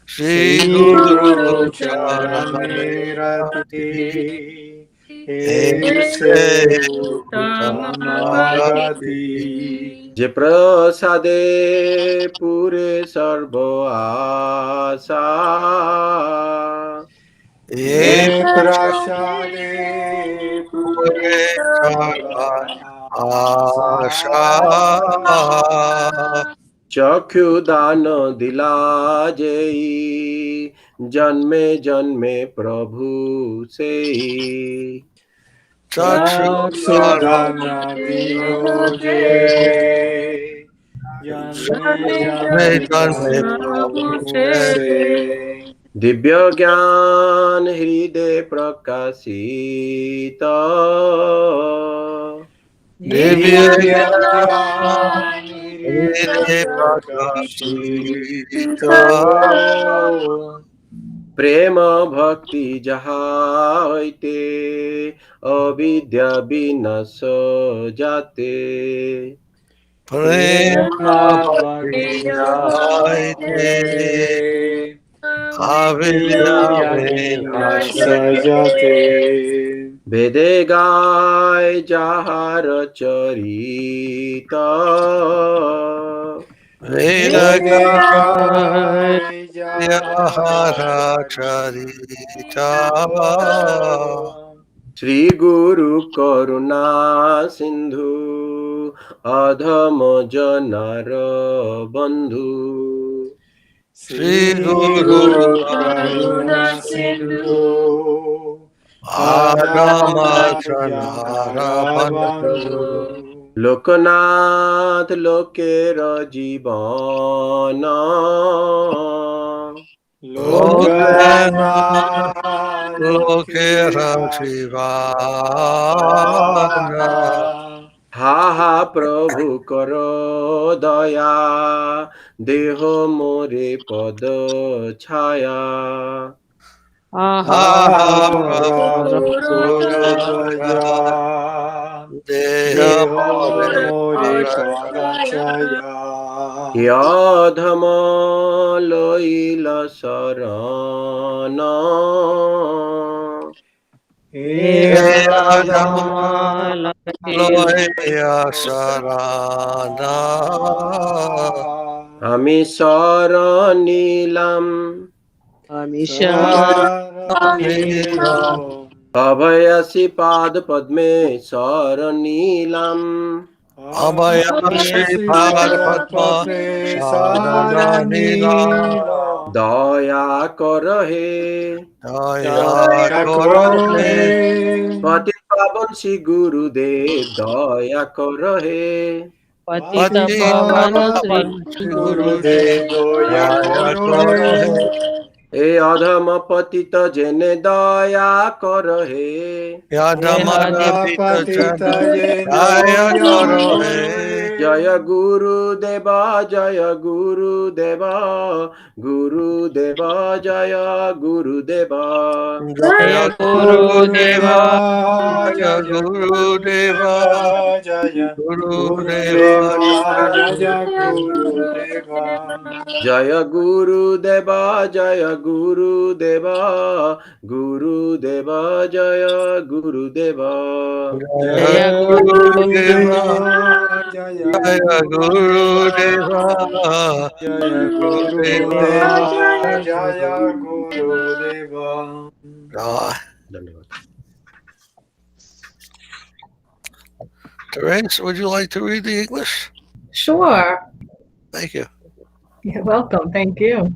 Sri Guru Charane Rati Ese Uttamagati. Je prasade pure sarva asa. Ye prashade pure sarva asa. चक्षु दान दिला जई जन्मे जन्मे प्रभु से. Chakshudana Diloje Janme Janme Prabhu Se. Divya ज्ञान हृदय प्रकाशित. Divya Jnana Hridaya Prakashita. प्रेम भक्ति जहा होते अविद्या विनाश जाते. Prema Bhakti Jayate Avidya Vinasajate. वेदे गाय जाहार चरिता. Vedagaya Jahara Charita. श्री गुरु करुणा सिंधु अधम जनार बंधु. Sri Guru Karuna Sindhu Adama Janara Bandhu. Loknath लोकेर जीवन. Lokana Lokera Shivana. हा हा प्रभु करो दया देहो मोरे पद छाया. Prabhu Gurudaya Deho More Padachaya. यधम लैल शरण. Loya Sarana. আমি শরণ নিলাম অভয়াসি পাদ পদ্মে শরণ নিলাম. Abhaya Sripad Padma Saranila. দয়া কর হে Daya Korone. পতিত পাবন শ্রী গুরুদেব দয়া কর হে. Patita Pavana Sri Gurudev Doya Korohe. এ অধম পতিত জেনে দয়া কর হে. Yadamana Patita Pita Yena Daya Korohe. জয় গুরুদেব জয় গুরুদেব গুরুদেব জয় গুরুদেব. Jaya Guru Deva. Jaya Jaya Guru Deva. Jaya Guru Deva. Gurudeva Jaya Gurudeva. জয় গুরুদেব জয় গুরুদেব গুরুদেব জয় গুরুদেব. Jaya Guru Deva. Jaya Jaya Guru Deva. Jaya Guru Deva. Gurudeva Jaya Gurudeva. Jai. ধন্যবাদ. Terence, would you like to read the English? Sure. Thank you. You're welcome. Thank you.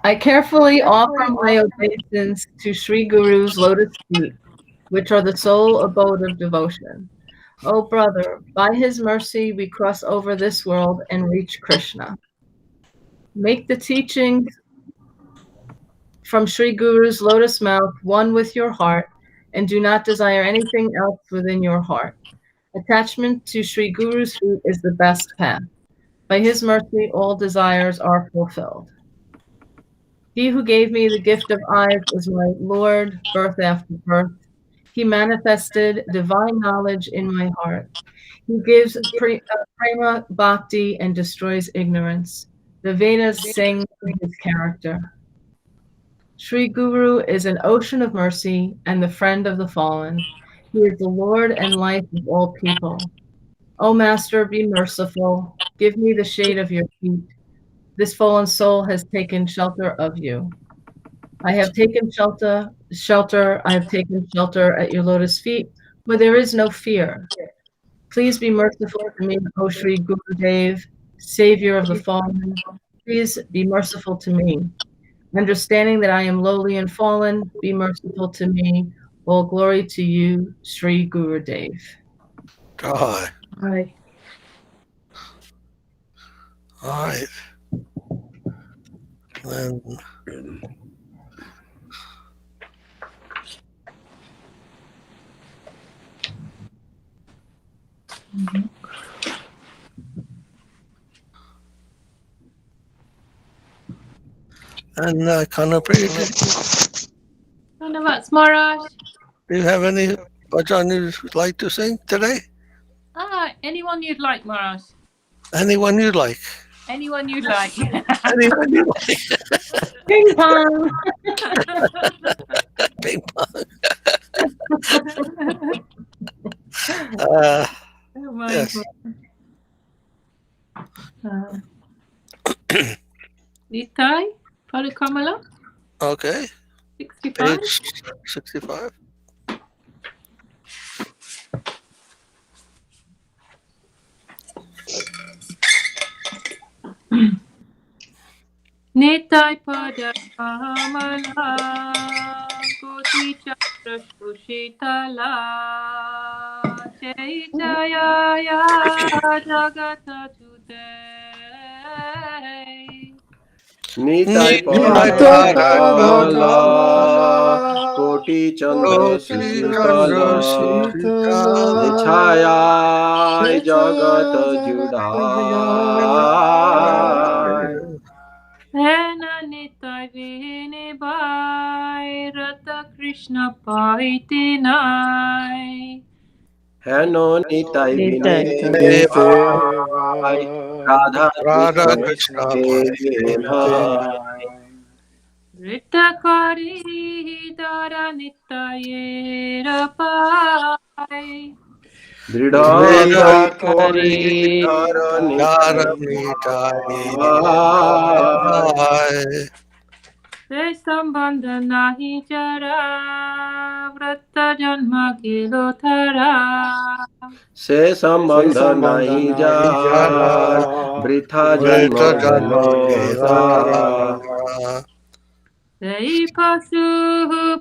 I carefully offer my obeisance to Sri Guru's lotus feet, which are the sole abode of devotion. O brother, by his mercy we cross over this world and reach Krishna. Make the teachings from Sri Guru's lotus mouth one with your heart, and do not desire anything else within your heart. Attachment to Sri Guru's feet is the best path. By his mercy, all desires are fulfilled. He who gave me the gift of eyes is my Lord, birth after birth. He manifested divine knowledge in my heart. He gives prema bhakti and destroys ignorance. The Vedas sing his character. Sri Guru is an ocean of mercy and the friend of the fallen. He is the Lord and life of all people. O Master, be merciful. Give me the shade of your feet. This fallen soul has taken shelter of you. I have taken shelter. I have taken shelter at your lotus feet, where there is no fear. Please be merciful to me, O Sri Gurudev, Savior of the fallen. Please be merciful to me. Understanding that I am lowly and fallen, be merciful to me. All glory to you, Sri Gurudev. Hi. Hi. All right. Then and Kanapriya, Dhanavad, Maharaj. do you have any bhajan you'd like to sing today? Anyone you'd like, Maharaj. Anyone you'd like. Anyone you'd like. Anyone you'd like. Ping pong. Ping pong. Oh my Yes. God. Nitai, Padukamala, Okay. 65. Page 65. Nitai Padakamala, Koti Chakra Sushitala, Jai Jaya Jagata Today. Nitai Nitai Pada Kamala, Kamala, Koti Chandra Koti Sushitala, Chandra Sushita. Nichaya Jagat Judai. Hena Nitai Vini Bai, Rata Krishna Paiti Nai. Heno Nitai Nitai. Vinay Bhai, Radha Radha Krishna Krishna Bhai. Rita Kari Dara Nitaye Rapai. Dridha Veda Kari Hari Dhara Nitai Dharamita. Se Sambandha Nahi Jara, Vrata Janma Kilo Thara. Se Sambandha Nahi Jar, Britha Janma Vreta Janma Kilotara. Sei Pasu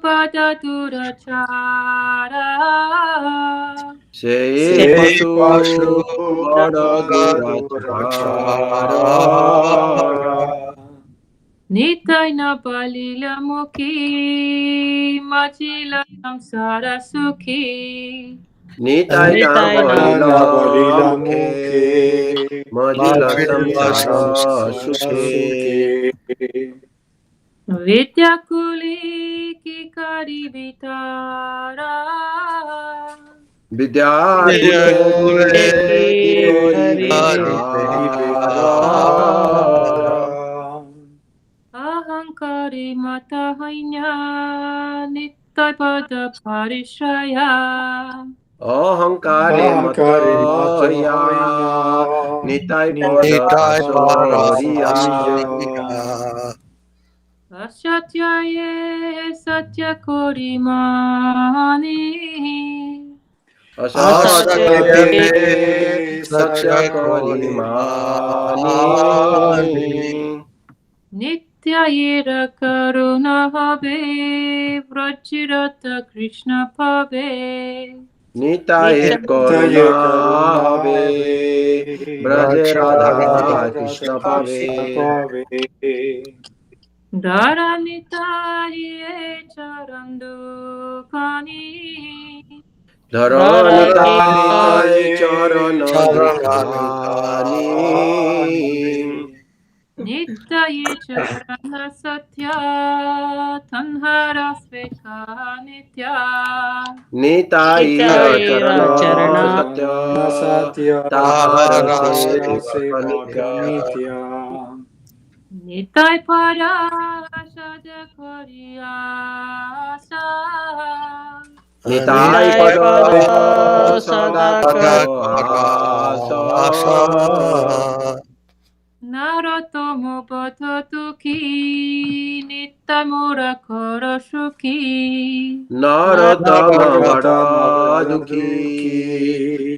Pada Durachara. Se Pasu Pasu Bada Durachara. Durachara. Nitai na balila mukhi, machila samsara sukhi. Nitai na Nitai na Balila Bolila Mukhe, Mukhe, Majila Majila Samsara Samsara Sukhe. Sukhe. Vidya kuli ki kari vitara. Vidyakule Vidya Kule ki ki kori Hari vichara. Ahankari mata hainya, nitai pada parishraya. Ahankare Ahankari mata mataya, haina, Nitai Pada Nitai Soriya. Parasya. Asatyaye satya korimani. असत्यते सत्यकलिमानि नित्यायेर करुणा भवे व्रजरत कृष्ण भवे নিতায়ের করুণা Nitya Karuna হবে ব্রজে Have Radha Krishna Radha পাবে Krishna Pave. Dara nitaye charandukani ধর নিতাই চরণ দুখানি Nityaye charana satya tanhara sveka nitya Nitai চরণ Charana সত্য Satya তাহার Tahara সেবক নিত্য Sevaka Nitya. Nitai parashad koriyasa Nitai পদ সদা কর আস Narotomo patatuki nitamura koro shuki নরতম বড় Narottama দুঃখী Duki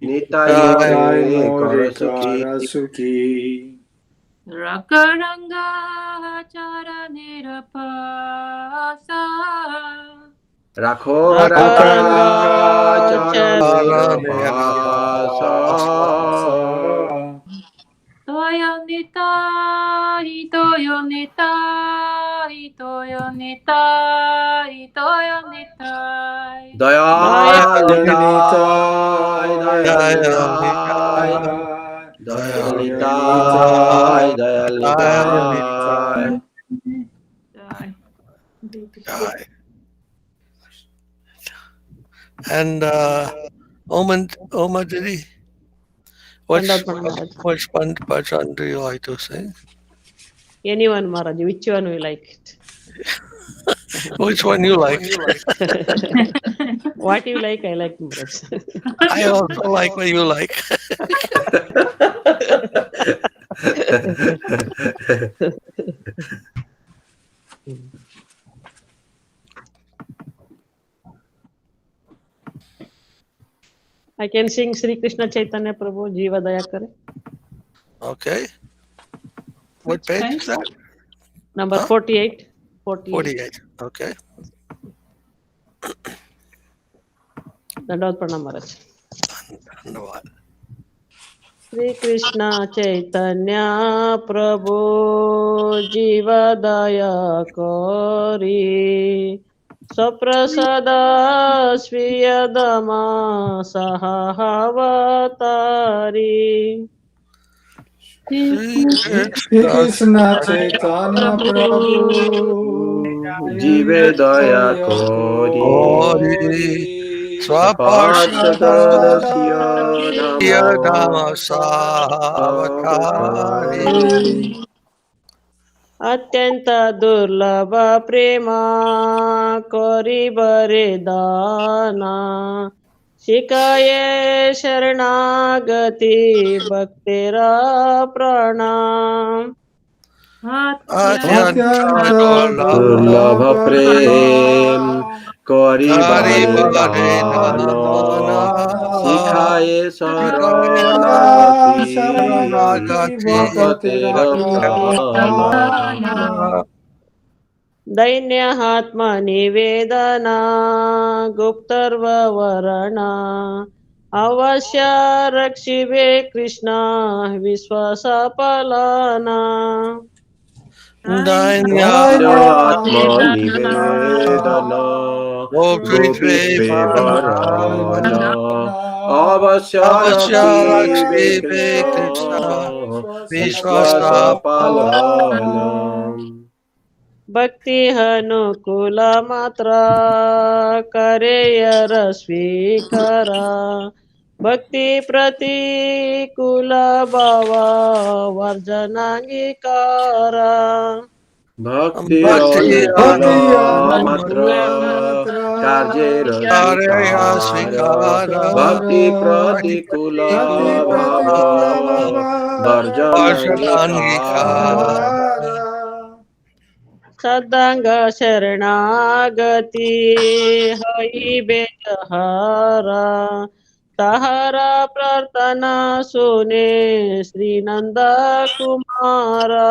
নিতাই মোরে Nitai কর More সুখী Kara Suki. Rakaranga charanira pasa রাখো রাখা Rakaranga চরণের পাশ Pasa. Toyonitai, toyonitai, toyonitai, toyonitai. Dayal Nitai Dayal Nitai Nitai. Dayal Daya Nitai Dayal Nitai Jai. And Oma Didi, which bhajan do you like to sing? Anyone, Maharaj, which one we like it? Which one you like? What you like, I like, Maharaj. I also like what you like. I can sing Sri Krishna Chaitanya Prabhu Jiva Daya Kare. Okay. What Which page page? is that? Number Huh? 48. 48. Okay. Dandavad Pranam Maharaj. Dhanyavad. Sri Krishna Chaitanya Prabhu Jiva Daya Kari Saprasada Sviyadama Sahavatari Sri Krishna Chaitanya Prabhu জীবে দয়া করি Kori পার্ষদ Swaparshada ধাম Yadama Savatari अत्यंत दुर्लभ प्रेमा करी बरेदाना शिकाये शरणागति भक्तेरा प्रणाम Atyanta দুর্লভ প্রেম করিবারে Karibare দান Dana শিখায়ে শরণাগতি Sharanagati ভকতের প্রাণ दैन्य आत्म निवेदना गुप्तर्वरणा अवश्य रक्षिबे कृष्ण विश्वास पालना Danya আত্ম নিবেদন গোপীত্বে বরণ অবশ্য রক্ষিবে কৃষ্ণ বিশ্বাস পালন भक्ति अनुकूल मात्र करेयर स्वीकारा भक्ति प्रतिकूल भाव वर्जनांगीकारा ভক্তির অনুকূল মাত্র কার্যের স্বীকার ভক্তি প্রতিকূল ভাব বর্জনাঙ্গীকার सदांग शरणागति हई बेजहारा ताहारा प्रार्थना सुने Shri Nanda Kumara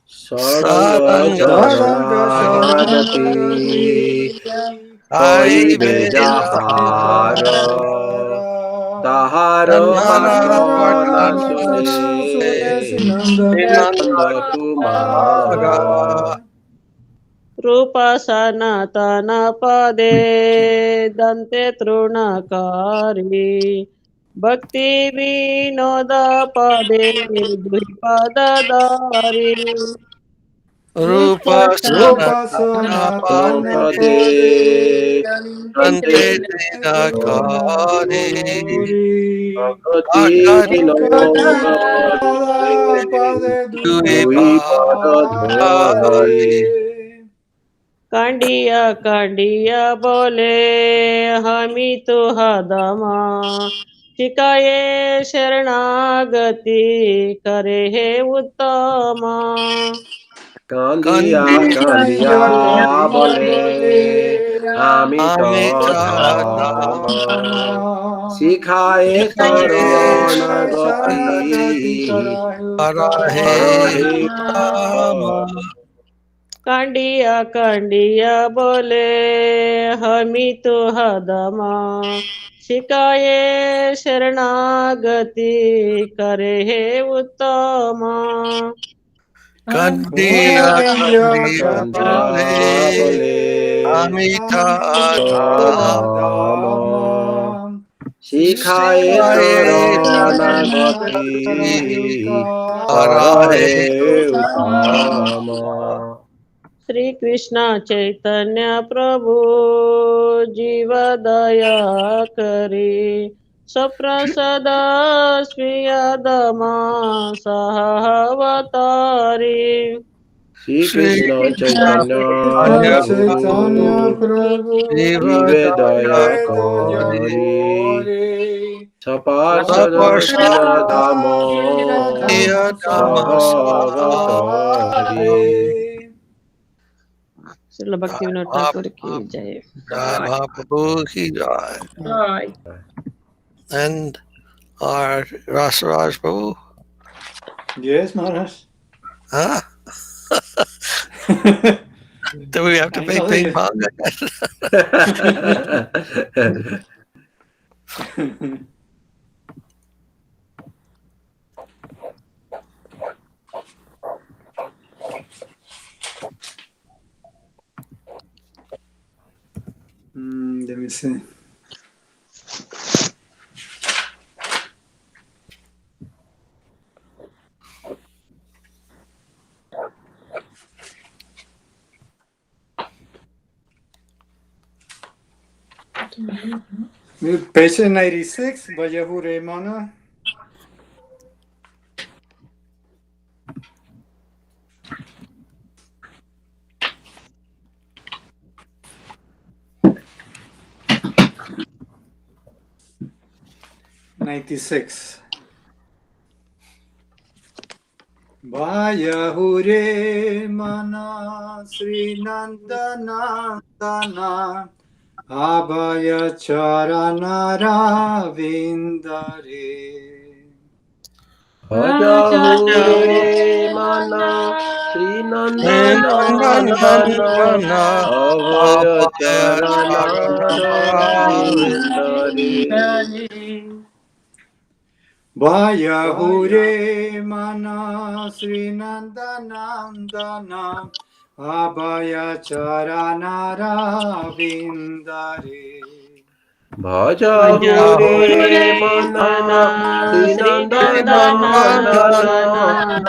Saranga Saranga Charanagati Sharanagati Kaibe Jahara Jahara Tahara Partana Tahara Sune Partana Sune Sinanda Nanda Kumara रूप सनातन पदे दंते तृणकारी भक्ति विनोद पदे द्विपदधारी Rupa Rupa Sanatana Sanatana Anapade Pade Ante Dante Dinakari Dinakari Bhagati Bhakti Bhakati Vinodapade Vinodada Pade Dui Pada Dhari Dvipade कांडिया कांडिया बोले हमी तो हदमा शिकाये शरणागति करे हे उत्तमा Kandiya Kandiya Kandiya Kandiya Bole Bole Amito Amita Dhamma Dhamma Sikhaye Sarana Sikhaye Sharanagati Gati Karahu Karahe Parahe Uttama Uttama कांडिया कांडिया बोले हमी तो हदमा शिकाये शरणागति करे हे उत्तमा Kandiya Kandiya Kandiya Kandiya Bole Bole Amita Amito Dhamma Dhamma Dhamma Sikhaye Sikhaye Sarana Saranagati Gati Karahe Parahe Uttama Uttama Shri Krishna Chaitanya प्रभु जीव दया करी सप्रसद स्वीयदमा सहवतारी Sri Sri Krishna Krishna Chaitanya Chaitanya Krishna Chaitanya Prabhu Prabhu Jivedaya Jivedaya Kari Kori Saparsada Saparsada Srinadhamo Dhamma Sahavatari Sahavatari Srila भक्ति विनोद ठाकुर की जय Jai Mahaprabhu ki jai. Right. And our Rasaraj Prabhu. Yes, Maharaj. Huh? Do we have to play ping pong? Let me see. Page 96, Vayahure Mana. '96. Vayahure Mana Sri Nandanandana Abhaya Charanara Vindare Bhajahure Mana Sri Nandanandana Nandana Abhaya Abhaya Charanara Vindare Vayahure Mana Sri Nandanandana Abhaya Charanara Vindare Bhajahure मना Mana Sri Shri नंदनंदना Nandanandana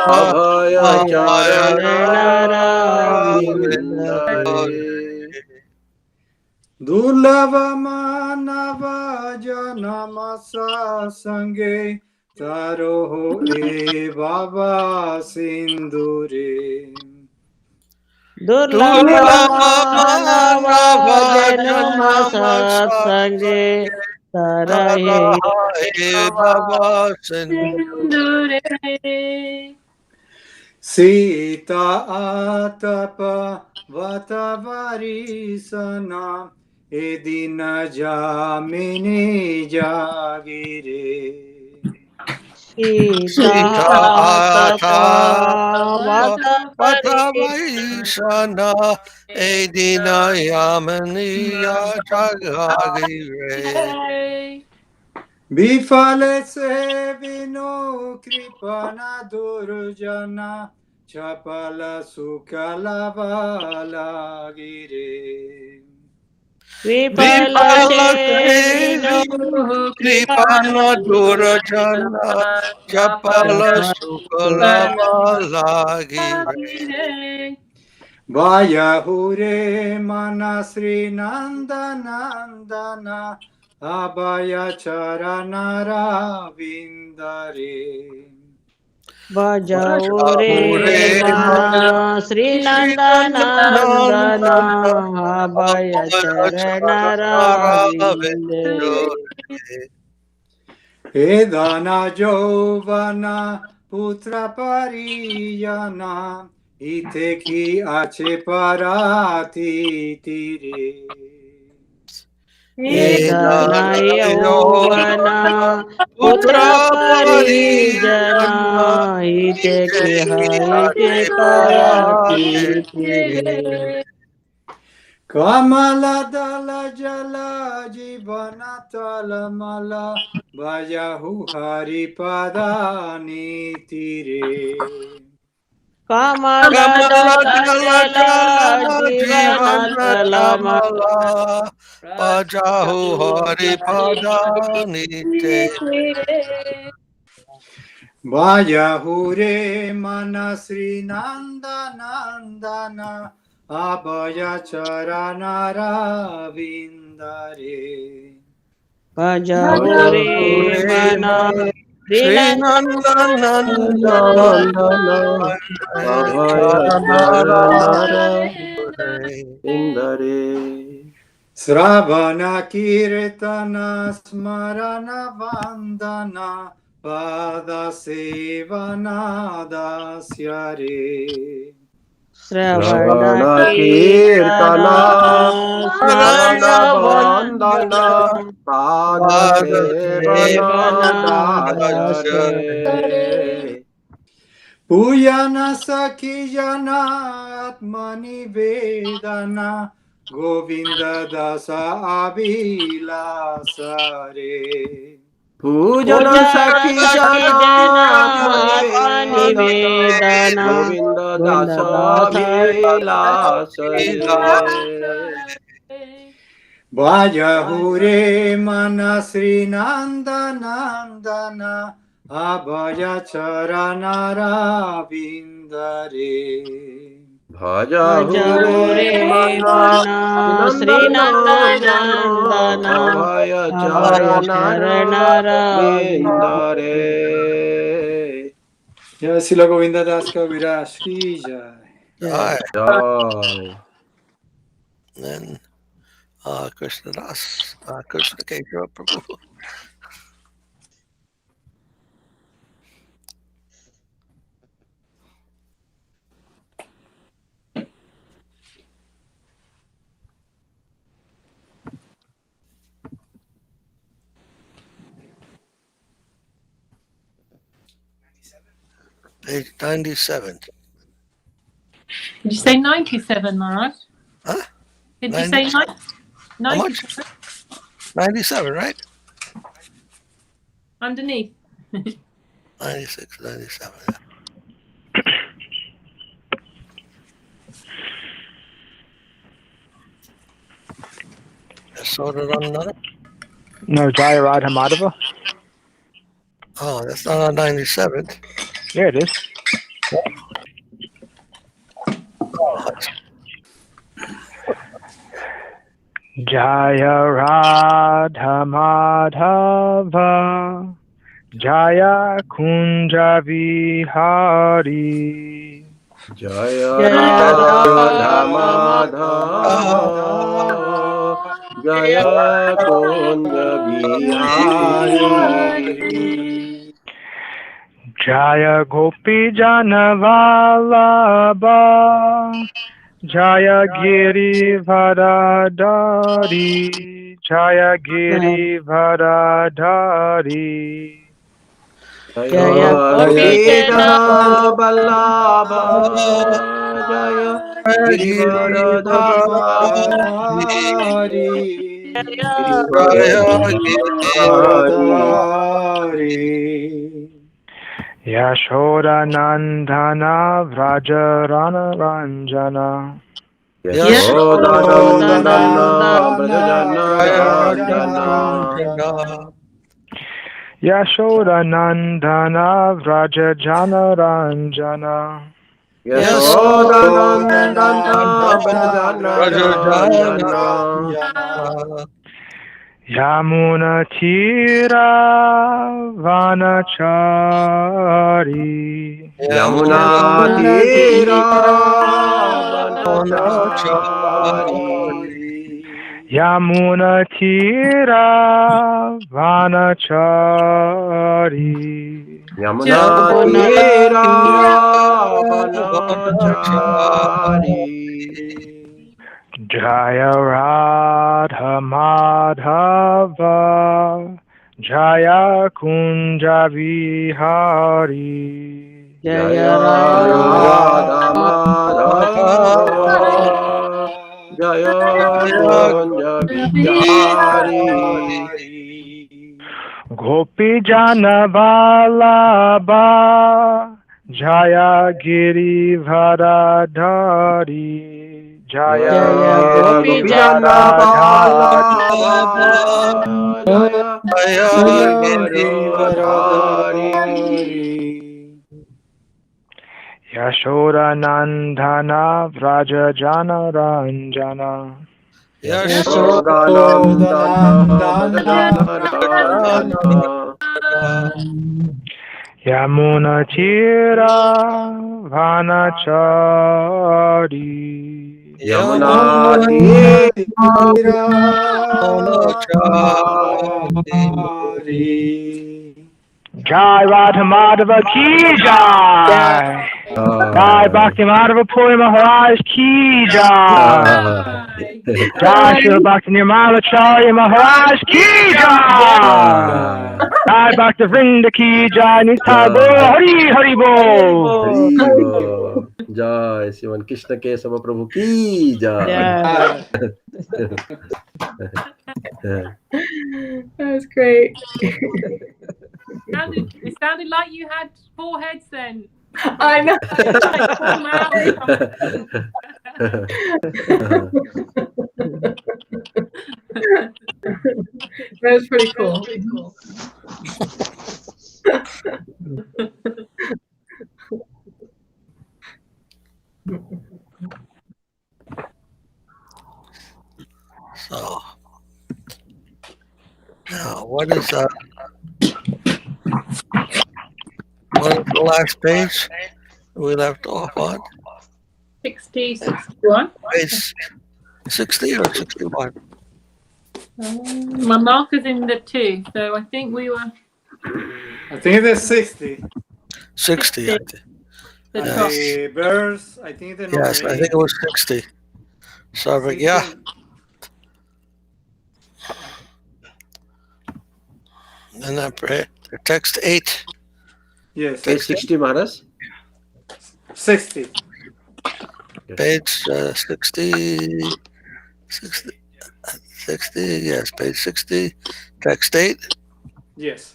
Abhaya चरण Charanara Narayan Vindare Durlava Manava Janamasa Sange Taroho E Baba Sindure दुर्लभ Durlava मानव Manava जन्म Janamasa सत्संगे तरहे Tarahe Baba Sindhu Sita Atapa Vatavarisana edina jamini jagire. Sita Sita Tava Tapa Vaishana Edina Yamaniya Jagagire. Bifale se vino kripana durjana chapala sukala vala gire. Vipala Vipala Sevino Sevinu Kripana Kripana Durajana Japala Sukala Balagire. Vaya hure mana Sri Nandana abhaya charanara vindare. Bhajao re Ure mana Sri Sri Nandanandana Nandana Abhaya Charanara Vinde. Edana Jovana Putra Pariyana Iteki Ache Parati Tire. Edanaya Ovana Putra Putra Parijana Parijana Ite Kiha Ite Parati Parati Tire. Kamala Dala Jala Jivana Talamala Bajahu Hari Padani Tire. Kamala Kamala Dala Jala Jala Jala Jivana Jivana Talama Tamala Pajahu Hari Padanite. Vaya hure mana Sri Nandana abhaya charanara vindare. Bhajahore Ure Mana Mana Sri Nandananda Nandana Abhaya Charanara Charanara Ure. Indare. Sravana kirtana smarana vandana pada sevana dasyare. Shravana Shravana Kirtana Kirtana Smarana Smarana Vandana Vandana Pada Sevana Devana Dasare Dasyare. Puyana sakijana atmani vedana Govinda dasa abhilasare. Pujana Pujana Saki Saki Jana Jana Atma Atmanivedana Nivedana Govinda Govinda Dasa Dasa Vilasare. Vaya hure mana Sri Nandana abhaya charanara vindare. Bhaja Hure Bhajahore Mana Mana Sri Nandana Nandanandana Abhaya Abhaya Charanara Charanara Vindare. Jai Srila Govinda Das Kaviraj ki jai. Jai. Jai. Then Krishna Das, Krishna Kesava Prabhu. Page 97. Did you say 97, Maharaj? Huh? Did you say 97? 97, right? Underneath. 96, 97. Yasodarananda? No, Jaya Radha Madhava? Oh, that's not on 97. Yeah, it is. Jaya Radha Madhava Jaya Kunja Vihari Jaya Jaya Radha Radha Madhava Madhava Jaya Kunja Bihari. Jaya Gopi Jana Vallabha Jaya Giri Varadari, Jaya Giri Varadari. Jaya Sridhara Vallabha Jaya Giridhari, Giridhari Giridhari. Yashoda Nandana Vrajarana Ranjana. Yashodanandana Brajajana Ranjana Yashoda Nandana Vrajajana Ranjana. Yashodanandana Brajajana Ranjana Yamuna Tira Vanachari. Yamuna Tira Vanachari Yamuna Tira Vanachari. Yamuna Tira Vanachari Jaya Radha Madhava Jaya Kunja Vihari. Jaya Radha Madhava Jaya Kunja Vihari Gopi Jana Vallabha Jaya Giri Varadhari. Jaya Giri Gopijana Varadhari. Vallabha Jaya Girivaradhari Yashoda Nandana Vrajajana Ranjana. Yashodanandana Brajajana Ranjana Yamuna Tira Vanachari. Yamuna Tira Jai Radha Madhava Ki Jai. Jai Bhakti Madhava Puri Maharaj Ki Jai. Jai Srila Bhakti Nirmala Charya Maharaj Ki Jai. Jai Bhakti Vrinda Ki Jai. Nitai Bo Hari Hari Bo. Haribo Jai Sivan Krishna Kesava Prabhu Ki Jai That was great. It sounded like you had 4 heads then. I know. Like 4 mouths. That was pretty cool. So now, what is the last page we left off on? 60, 61. Page 60 or 61? My marker's in the 2, so I think we were I think it's 60. 60, I think. the Yes. top. The verse, I think the number Yes, I think it was 60. So, but yeah. And then text 8. Yes. Page 60 Maharaj 60. Page 60, 60, yes, page 60, text 8. Yes.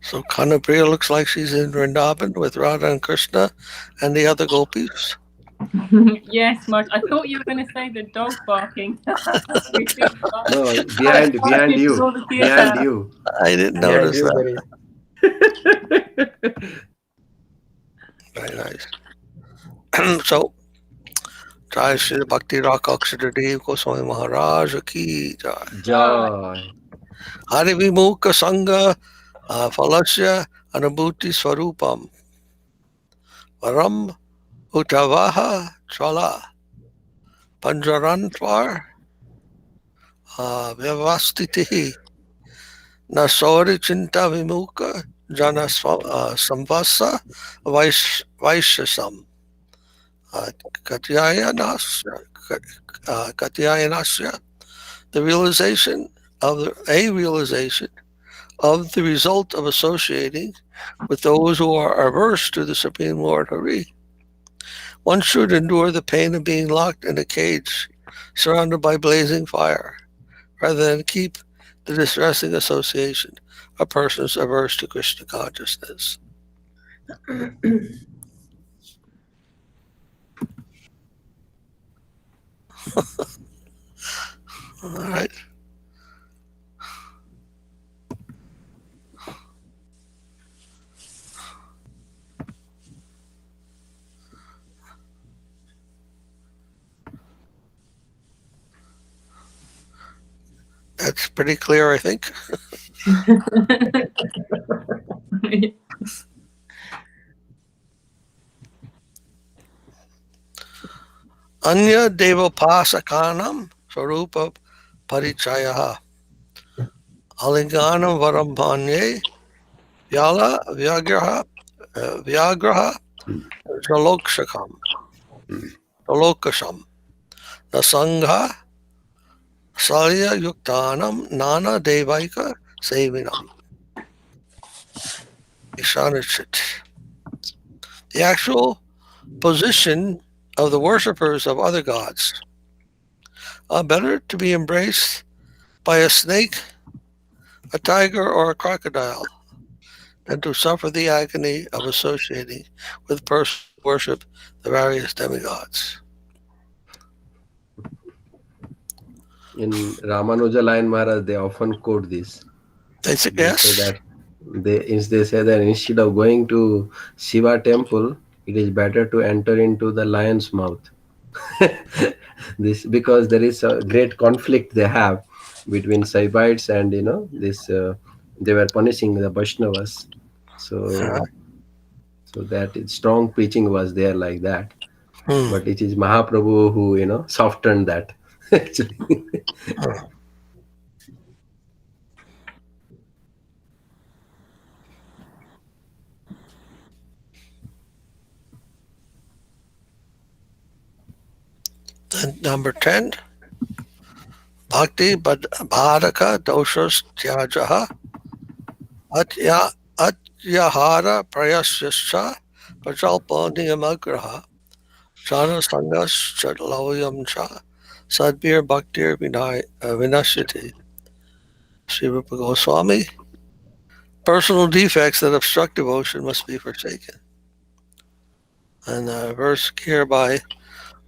So Kanapriya looks like she's in Vrindavan with Radha and Krishna and the other gopis. Yes, Marge. I thought you were going to say the dog barking. No, behind you, behind you, I didn't behind notice you. that. There is. Very nice. So, Jai Sri Bhakti Rakshak Dev Goswami Maharaj ki Jai. Joy. Hari Vimukha Sangha Falasya Anubhuti Swarupam Varam Utavaha Chala Panjarantvar Vyavastitihi Nasori Chinta Vimukha Jana Samvasa Vaishasam Katyayanasya, the realization of a realization of the result of associating with those who are averse to the Supreme Lord Hari. One should endure the pain of being locked in a cage surrounded by blazing fire, rather than keep the distressing association of persons averse to Krishna consciousness. All right. That's pretty clear, I think. Anya Devapasakanam Sarupa Parichayaha Alinganam Varambhanye Vyala Vyagraha Jalokshakam Jalokasham Nasangha Salya Yuktanam Nana Devaika Sevinam. Ishanachit. The actual position of the worshippers of other gods are better to be embraced by a snake, a tiger, or a crocodile than to suffer the agony of associating with persons who worship the various demigods. In Ramanuja Lion Maharaj, they often quote this. They say, They yes. say that they say that instead of going to Shiva temple, it is better to enter into the lion's mouth. This because there is a great conflict they have between Saibites and this they were punishing the Vaishnavas. So that strong preaching was there like that. But it is Mahaprabhu who softened that actually. Then number 10, Bhakti Bhadaka Doshas Tyajaha Atyahara Prayasyascha Prajalpa Niyamagraha Jana Sangas Chatloyamcha Sadbir Bhaktir Vinashyati. Sri Rupa Goswami. Personal defects that obstruct devotion must be forsaken. And a verse here by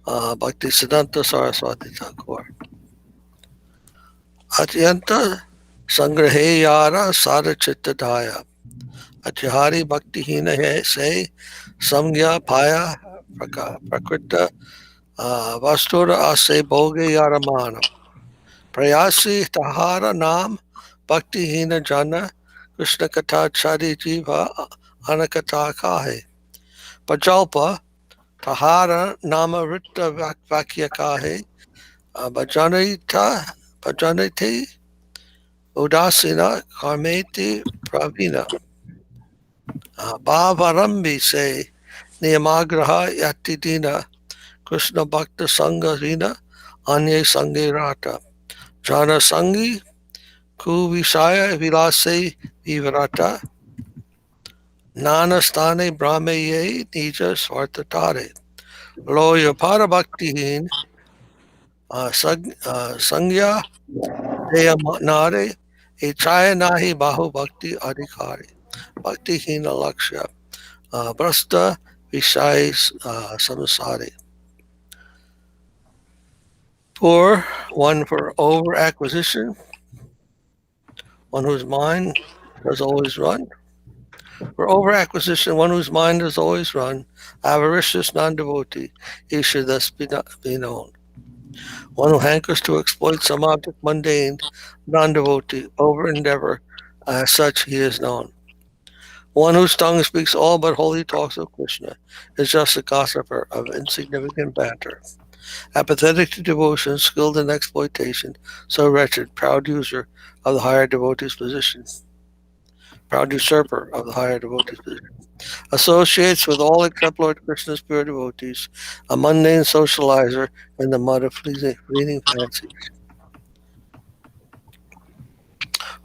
Bhakti Siddhanta Saraswati Thakur. Atyanta Sangraheyara Sat-cit-ananda Atyahari Bhakti Hina Se Samgya Paya Prakrita Vastura Ase Bhoge Yaramanam Prayasi Tahara Nam Bhakti Hina Jana Krishna Katha Chari Jiva Anakata Kahe Pajalpa Tahara Nama Ritta Vakya Kahe Bhajanati Udasina Karmeti Pravina Bhavarambi Se Niyamagraha Yatidina Krishna Bhakta Sangha Rina Anye Sangi Rata Jana Sangi Ku Vishaya Vilase Vivrata Nana Stane Brahmaye Nija Swartatare Loya Parabhaktihin Sangya Deya Nare Echaya Nahi Bahu Bhakti Adhikari bhakti hina lakshya, brasta vishais samsari. Poor, one for over acquisition, one whose mind does always run. For over acquisition, one whose mind does always run, avaricious non-devotee, he should thus be known. One who hankers to exploit some object mundane, non-devotee, over endeavor, as such he is known. One whose tongue speaks all but holy talks of Krishna is just a gossiper of insignificant banter. Apathetic to devotion, skilled in exploitation, so wretched, proud user of the higher devotee's position, proud usurper of the higher devotee's position. Associates with all except Lord Krishna's pure devotees, a mundane socializer in the mud of fleeting fancies,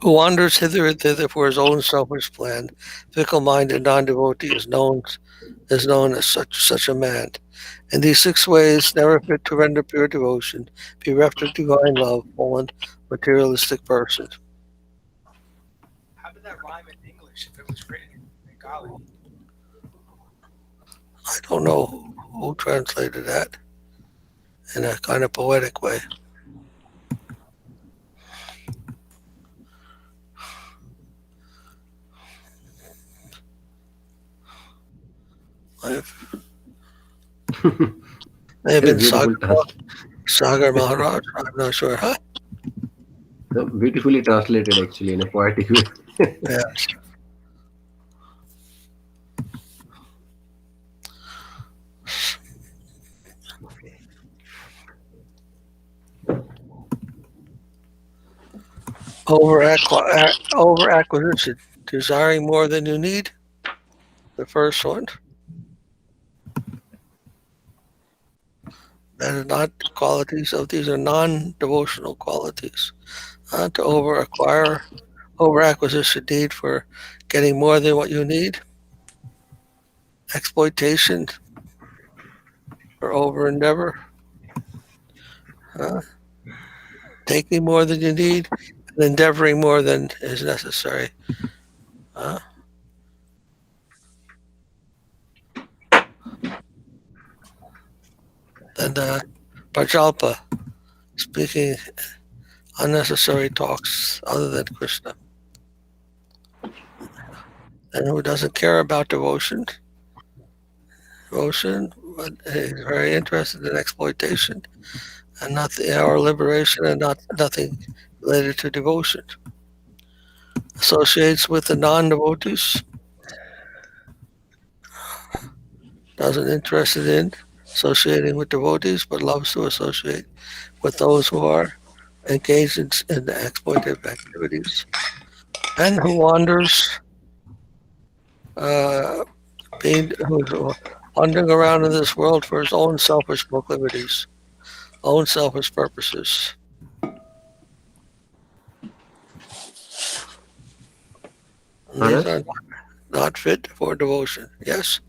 who wanders hither and thither for his own selfish plan, fickle-minded non-devotee is known as such a man. In these 6 ways, never fit to render pure devotion, bereft of divine love, fallen, materialistic person. How did that rhyme in English if it was written in Bengali? I don't know who translated that in a kind of poetic way. May have been Beautiful Sagar Maharaj, I'm not sure. Huh? beautifully translated actually in a poetic way. Yes. Over acquisition, desiring more than you need. The first one. That is not qualities of these are non-devotional qualities. To over acquisition need for getting more than what you need. Exploitation for over endeavor. Taking more than you need and endeavoring more than is necessary. Then Prajalpa, speaking unnecessary talks other than Krishna. And who doesn't care about devotion, but is very interested in exploitation and or liberation and nothing related to devotion. Associates with the non-devotees, doesn't interested in associating with devotees, but loves to associate with those who are engaged in exploitative activities, and who wanders, who's wandering around in this world for his own selfish proclivities, own selfish purposes. These are not fit for devotion. Yes?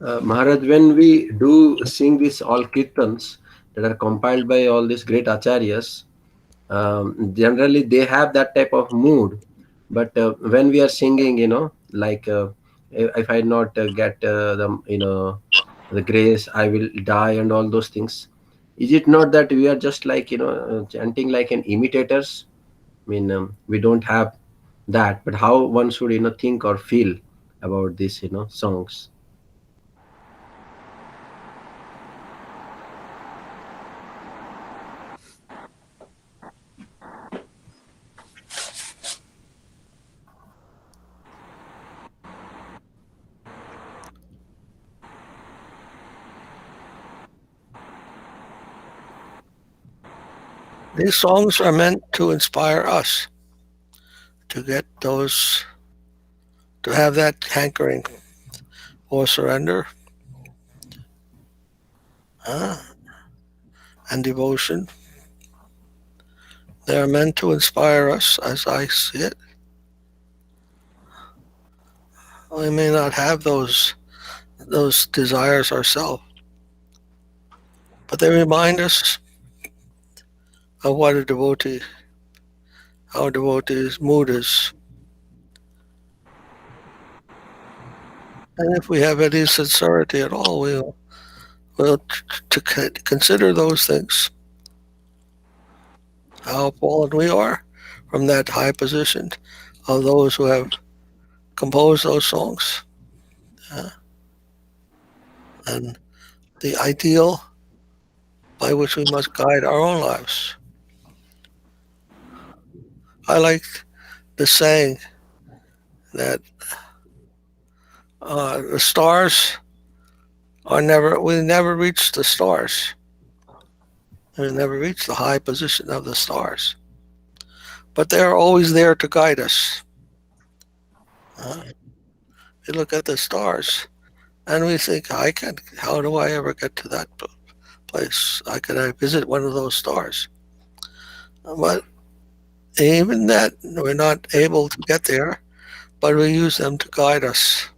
Maharaj, when we do sing these all kirtans that are compiled by all these great acharyas, generally they have that type of mood. But when we are singing, like if I not get the grace, I will die and all those things. Is it not that we are just like, chanting like an imitators? I mean, we don't have that, but how one should, think or feel about these, songs? These songs are meant to inspire us to get those, to have that hankering or surrender and devotion. They are meant to inspire us, as I see it. We may not have those desires ourselves, but they remind us of what how a devotee's mood is. And if we have any sincerity at all, we'll consider those things, how fallen we are from that high position of those who have composed those songs, and the ideal by which we must guide our own lives. I like the saying that the stars we never reach the stars. We never reach the high position of the stars. But they are always there to guide us. We look at the stars and we think, how do I ever get to that place? Could I visit one of those stars? But even that, we're not able to get there, but we use them to guide us.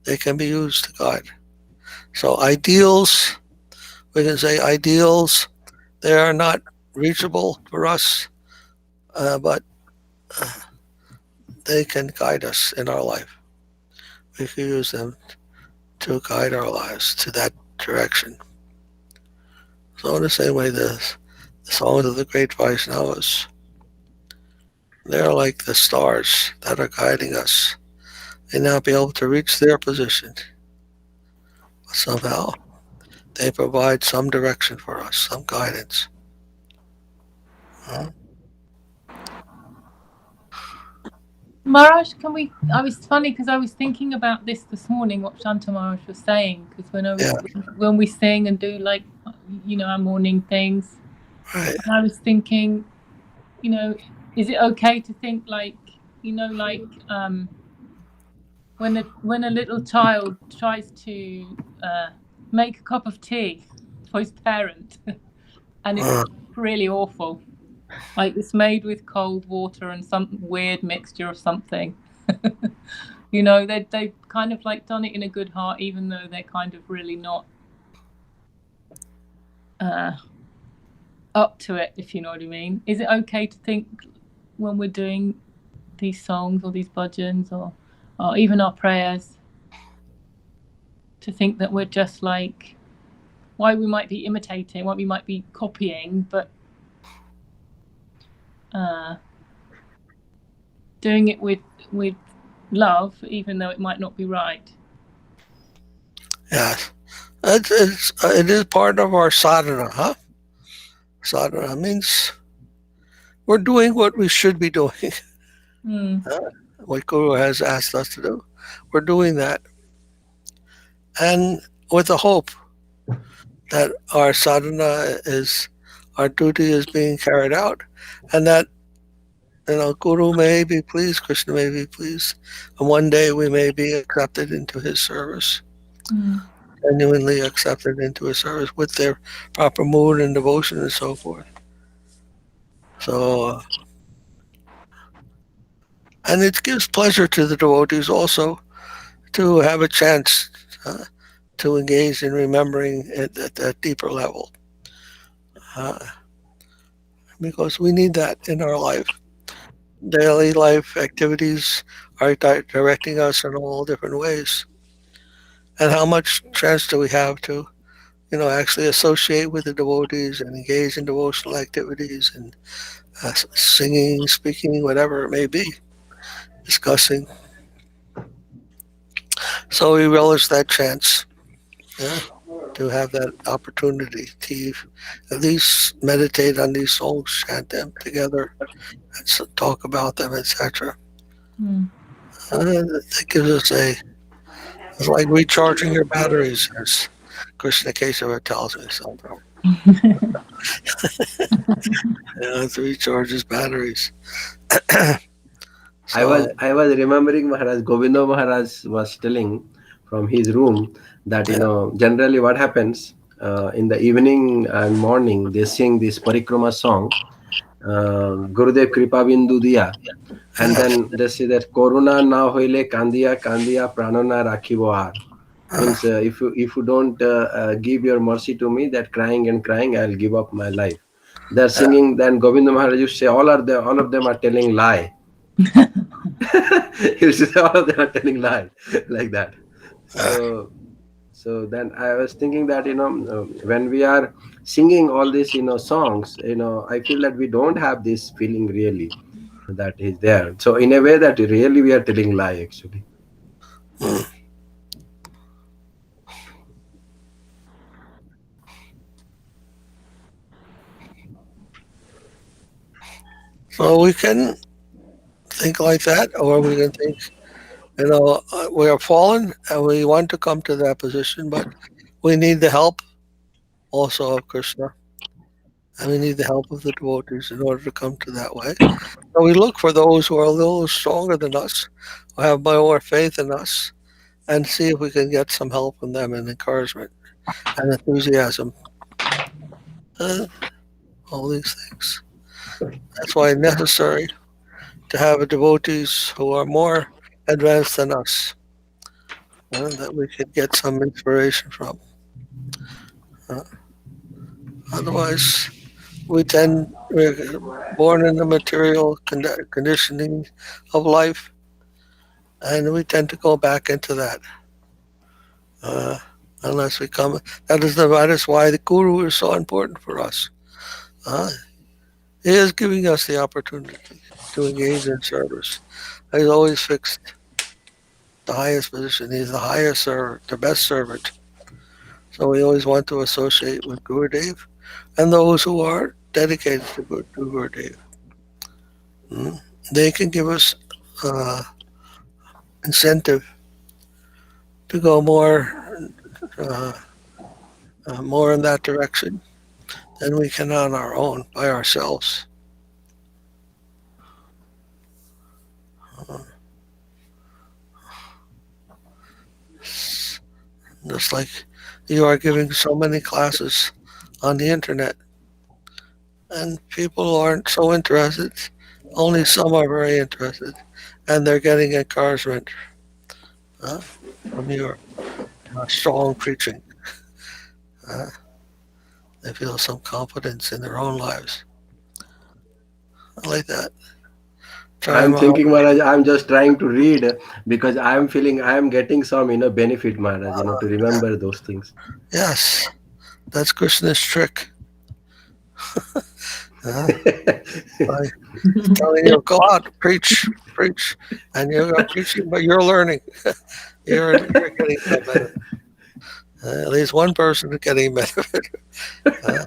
They can be used to guide. So ideals, we can say ideals, they are not reachable for us, but they can guide us in our life. We can use them to guide our lives to that direction. So in the same way, the songs of the great Vaishnavas, they're like the stars that are guiding us. They may not be able to reach their position, but somehow they provide some direction for us, some guidance. Maharaj, can we? I was funny because I was thinking about this morning. What Shanta Maharaj was saying, because when we sing and do like, our morning things, Right. I was thinking, is it okay to think like, when a little child tries to make a cup of tea for his parent, and it's really awful. Like it's made with cold water and some weird mixture of something. They've kind of like done it in a good heart, even though they're kind of really not up to it, if you know what I mean. Is it okay to think when we're doing these songs or these bhajans or even our prayers, to think that we're just like, why we might be imitating, what we might be copying, but doing it with love, even though it might not be right. Yes, it is part of our sadhana, huh? Sadhana means we're doing what we should be doing. What Guru has asked us to do, we're doing that, and with the hope that our sadhana our duty is being carried out, and that Guru may be pleased, Krishna may be pleased, and one day we may be accepted into his service, genuinely accepted into his service with their proper mood and devotion and so forth. So, and it gives pleasure to the devotees also to have a chance to engage in remembering at that deeper level, because we need that in our life. Daily life activities are directing us in all different ways. And how much chance do we have to, actually associate with the devotees and engage in devotional activities and singing, speaking, whatever it may be, discussing. So we relish that chance to have that opportunity to at least meditate on these songs, chant them together, and talk about them, etc. It gives us it's like recharging your batteries, as Krishna Kesava tells me sometimes. To recharge his batteries. I was remembering Maharaj, Govinda Maharaj was telling from his room that generally what happens in the evening and morning, they sing this parikrama song, Gurudev Kripa Bindu Diya, and then they say that Corona na hoile kandiya kandiya pranana rakhibo ar. Means if you don't give your mercy to me, that crying and crying, I'll give up my life. They're singing. Then Govinda Maharaj used to say all of them are telling lie. He used to say all of them are telling lie like that. So so then I was thinking that when we are singing all these songs, I feel that we don't have this feeling really that is there. So in a way that really we are telling lie actually. So we can think like that, or we can think, we are fallen and we want to come to that position, but we need the help also of Krishna, and we need the help of the devotees in order to come to that way. So we look for those who are a little stronger than us, who have more faith in us, and see if we can get some help from them and encouragement and enthusiasm, and all these things. That's why it's necessary to have devotees who are more advanced than us, that we could get some inspiration from. Uh, Otherwise, we're born in the material conditioning of life, and we tend to go back into that. Uh, Unless we come, that is why the guru is so important for us. Uh, he is giving us the opportunity to engage in service. He's always fixed the highest position. He's the highest servant, the best servant. So we always want to associate with Gurudev and those who are dedicated to Gurudev. Mm. They can give us uh, incentive to go uh, more in that direction than we can on our own by ourselves. Uh, just like you are giving so many classes on the internet, and people aren't so interested. Only some are very interested, and they're getting encouragement uh, from your strong preaching. Uh, they feel some confidence in their own lives. I like that. Try I'm them out. thinking, Maharaj, I'm just trying to read because I'm feeling I am getting some benefit, Maharaj, to Yeah. remember those things. Yes, that's Krishna's trick. Uh, by telling you, go out, preach, preach, and you're preaching, but you're learning. You're getting some benefit. At least one person is getting benefit. Uh,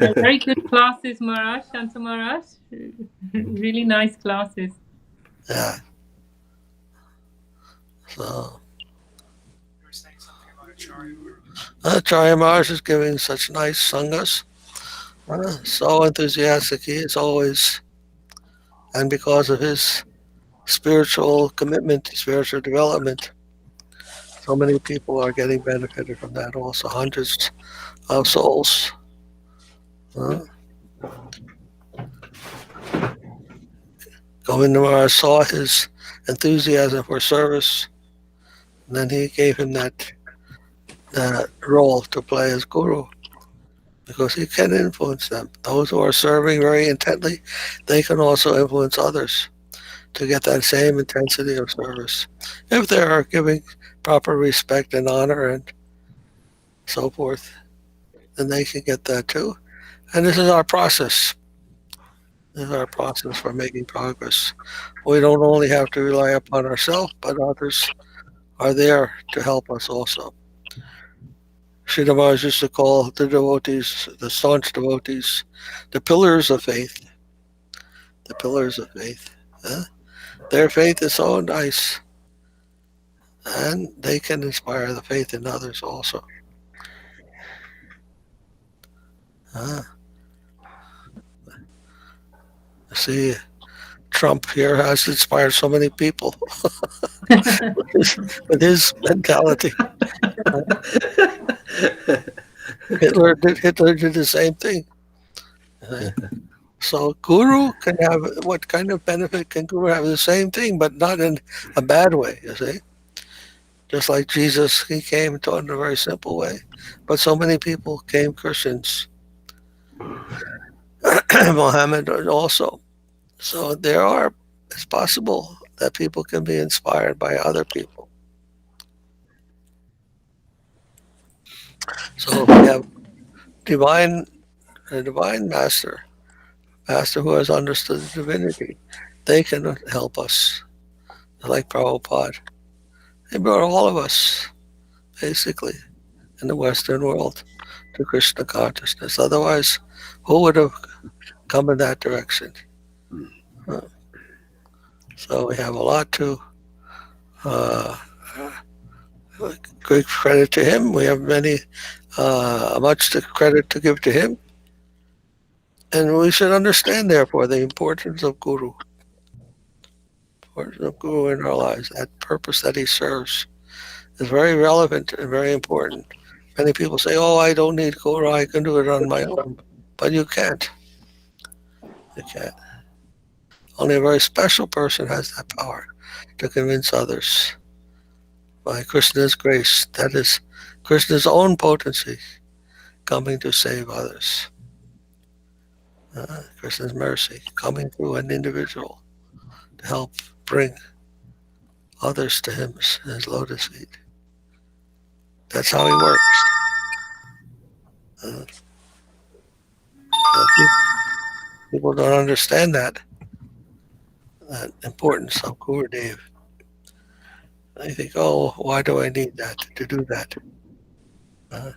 Yeah, very good classes, Maharaj, Shanta Maharaj. Really nice classes. yeah. So Acharya Maharaj is giving such nice sangas. So enthusiastic he is always, and because of his spiritual commitment, spiritual development, so many people are getting benefited from that. Also, hundreds of souls. Uh, Govinda Maharaj saw his enthusiasm for service, and then he gave him that role to play as guru because he can influence them. Those who are serving very intently, they can also influence others to get that same intensity of service. If they are giving proper respect and honor and so forth, then they can get that too. And this is our process. This is our process for making progress. We don't only have to rely upon ourselves, but others are there to help us also. Sridhara used to call the devotees, the staunch devotees, the pillars of faith. The pillars of faith. Huh? Their faith is so nice, and they can inspire the faith in others also. Huh? See, Trump here has inspired so many people with his mentality. Hitler did the same thing. So Guru can have, what kind of benefit can Guru have? The same thing, but not in a bad way, you see. Just like Jesus, he came and taught in a very simple way. But so many people came Christians. Mohammed also. So it's possible that people can be inspired by other people. So if we have divine a divine master who has understood divinity, they can help us. Like Prabhupada, they brought all of us basically in the Western world to Krishna consciousness. Otherwise, who would have come in that direction? Uh, So we have a lot to uh, great credit to him. We have much to credit to give to him, and we should understand, therefore, the importance of Guru in our lives. That purpose that he serves is very relevant and very important. Many people say, "Oh, I don't need Guru; I can do it on my own," but you can't. You can't. Only a very special person has that power to convince others by Krishna's grace. That is Krishna's own potency coming to save others. Krishna's mercy coming through an individual to help bring others to him, his lotus feet. That's how he works. Uh, People don't understand that importance of Gurudev. They think, oh, why do I need that to do that? Uh,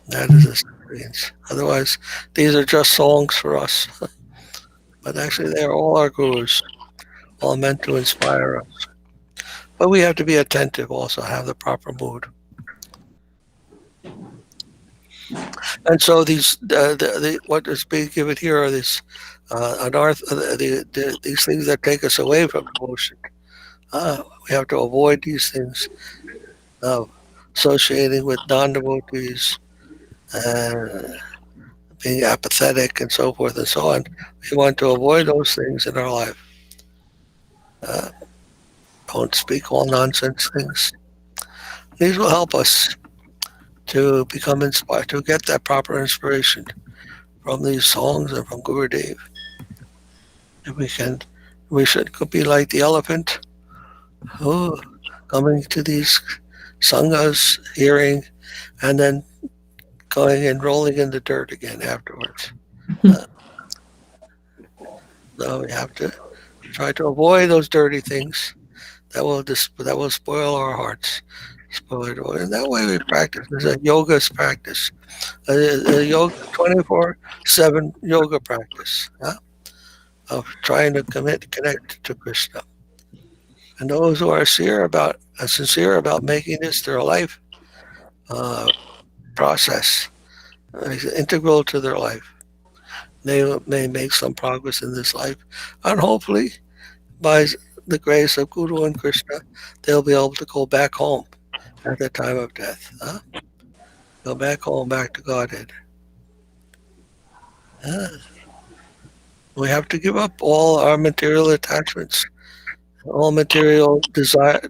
that is a experience. Otherwise, these are just songs for us. But actually, they are all our gurus, all meant to inspire us. But we have to be attentive also, have the proper mood. And so what is being given here are these things that take us away from devotion. We have to avoid these things, associating with non-devotees, being apathetic, and so forth and so on. We want to avoid those things in our life. Uh, don't speak all nonsense things. These will help us to become inspired, to get that proper inspiration from these songs and from Gurudev. If we should be like the elephant who coming to these sanghas, hearing, and then going and rolling in the dirt again afterwards. Uh, so we have to try to avoid those dirty things that will spoil our hearts. And that way we practice. It's a yoga's practice, a yoga 24/7 yoga practice of trying to connect to Krishna. And those who are sincere about making this their life process, integral to their life, they may make some progress in this life, and hopefully, by the grace of Guru and Krishna, they'll be able to go back home at the time of death. Go back home, back to Godhead. We have to give up all our material attachments, all desire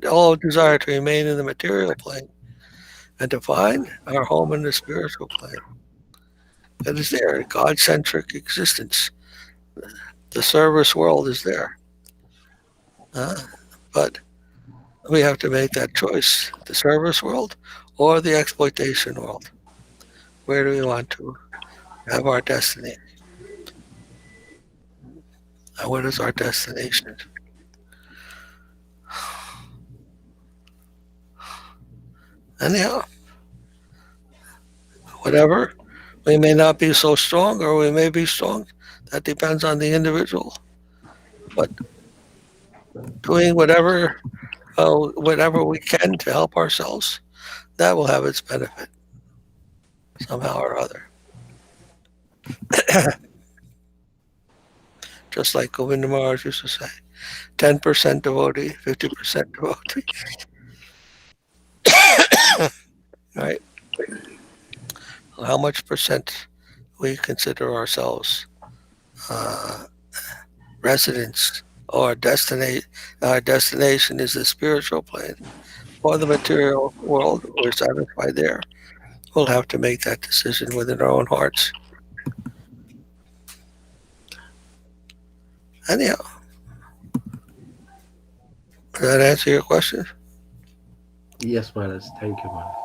to remain in the material plane, and to find our home in the spiritual plane. That is there, God-centric existence. The service world is there. But we have to make that choice, the service world or the exploitation world. Where do we want to have our destiny? And what is our destination? Anyhow, whatever, we may not be so strong or we may be strong. That depends on the individual. But doing whatever we can to help ourselves, that will have its benefit somehow or other. Just like Govinda Maharaj used to say, 10% devotee, 50% devotee. Right? How much percent we consider ourselves residents or our destination is the spiritual plane or the material world, we're satisfied there. We'll have to make that decision within our own hearts. Anyhow, does that answer your question? Yes, Maharaj. Thank you, Maharaj.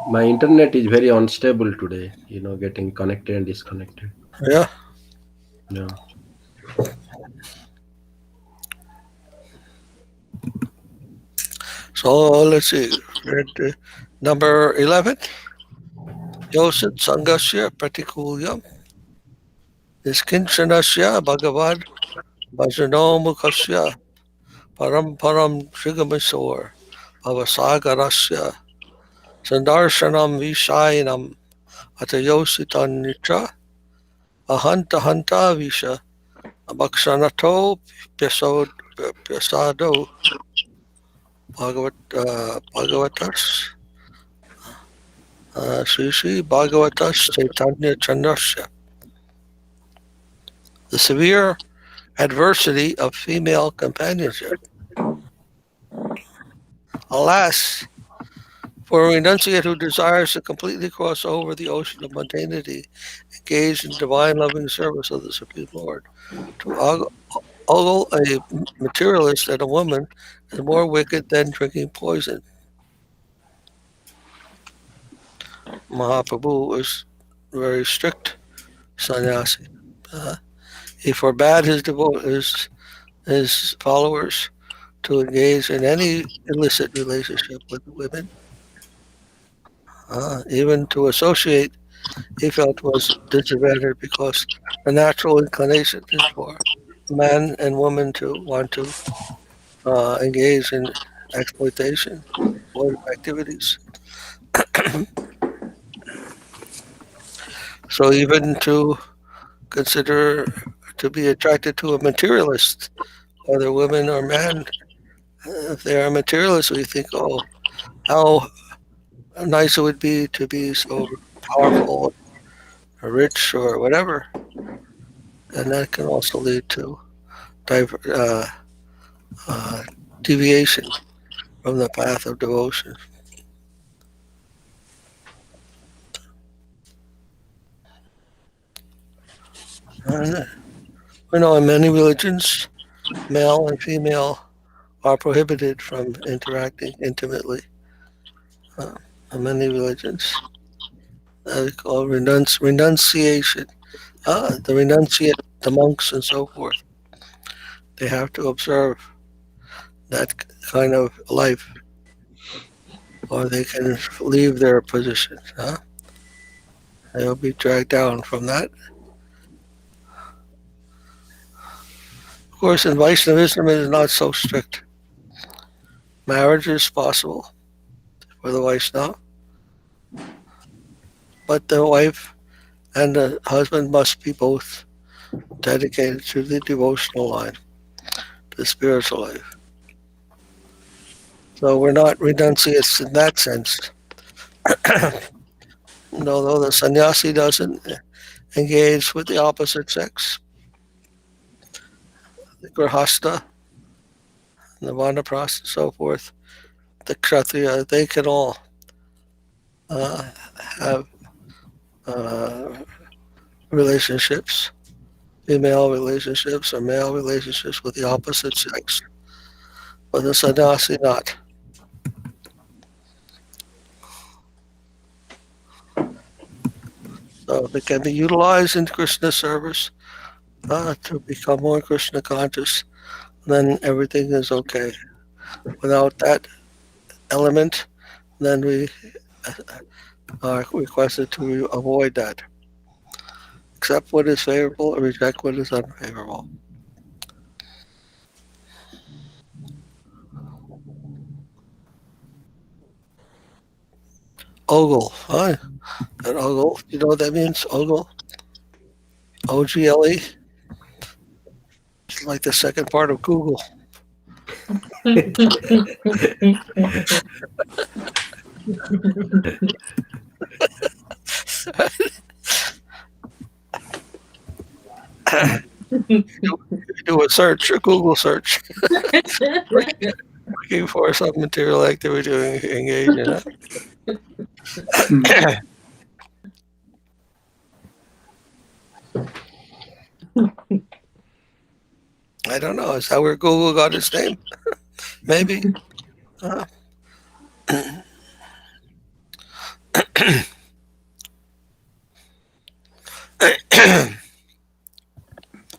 My internet is very unstable today. Getting connected and disconnected. Yeah. Yeah. So let's see. Number 11. Yosit Sangasya Pratikulyam Niskinchanasya Bhagavad Bhajanomukasya Param Shigamisor Avasagarasya Sandarshanam Vishayanam Atayositanitra Ahanta Hanta Visha Abhakshanato Pyasado Bhagavatas Sri Bhagavatas Chaitanya Chandrasya. The severe adversity of female companionship. Alas, for a renunciate who desires to completely cross over the ocean of mundanity, engage in divine loving service of the Supreme Lord, to ogle a materialist and a woman is more wicked than drinking poison. Mahaprabhu was very strict sannyasi. He forbade his followers to engage in any illicit relationship with women. Even to associate, he felt was disadvantage because the natural inclination is for man and woman to want to engage in exploitation, exploitive activities. So even to consider to be attracted to a materialist, whether women or man, if they are materialists, we think, oh, how nice it would be to be so powerful or rich or whatever. And that can also lead to deviation from the path of devotion. And we know in many religions, male and female are prohibited from interacting intimately. In many religions, they call renunciation. The renunciate, the monks and so forth, they have to observe that kind of life, or they can leave their position. They'll be dragged down from that. Of course, in Vaishnavism, it is not so strict. Marriage is possible for the Vaishnava, but the wife and the husband must be both dedicated to the devotional line, the spiritual life. So we're not renunciates in that sense. And although the sannyasi doesn't engage with the opposite sex, the grihasta, the vanaprastha, and so forth, the kshatriya, they can all have relationships, female relationships or male relationships with the opposite sex, but the sannyasi not. So they can be utilized in Krishna service to become more Krishna conscious, then everything is okay. Without that element, then we are requested to avoid that. Accept what is favorable and reject what is unfavorable. Ogle. Huh? That ogle, you know what that means? Ogle? OGLE? It's like the second part of Google. You do a search, a Google search, looking for some material activity to engage in. I don't know. Is that where Google got its name? Maybe.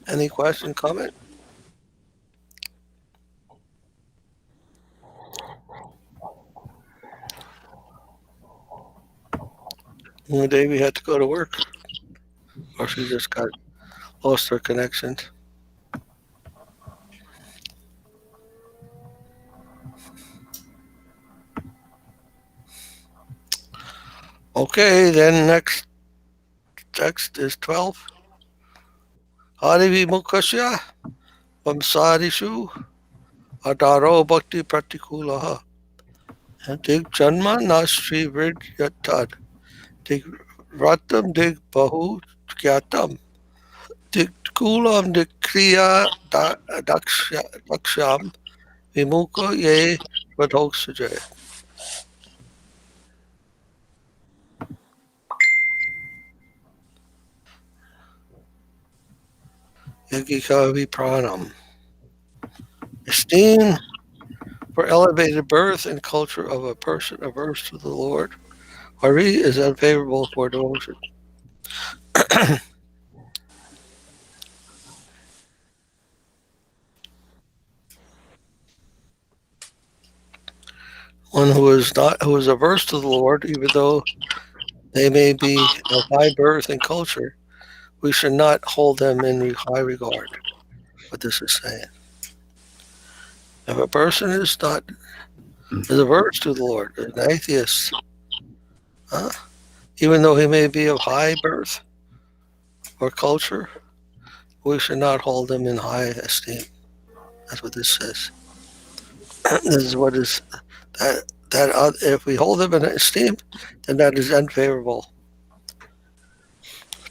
Any question, comment? One day we had to go to work, or she just got lost her connection. Okay, then next text is 12. Harivi Mukasya Vamsarishu Adaro Bhakti Pratikulaha Dig Janma Nashri Vidyatad Dig Ratam Dig Bahu Kyatam Dig Kulam Dig Kriya Daksham Vimuka Ye Vadhoksajay. Yagikavi Pranam. Esteem for elevated birth and culture of a person averse to the Lord. Hari is unfavorable for devotion. One who is averse to the Lord, even though they may be of high birth and culture, we should not hold them in high regard. What this is saying. If a person is averse to the Lord, an atheist, even though he may be of high birth or culture, we should not hold them in high esteem. That's what this says. This is what is that if we hold them in esteem, then that is unfavorable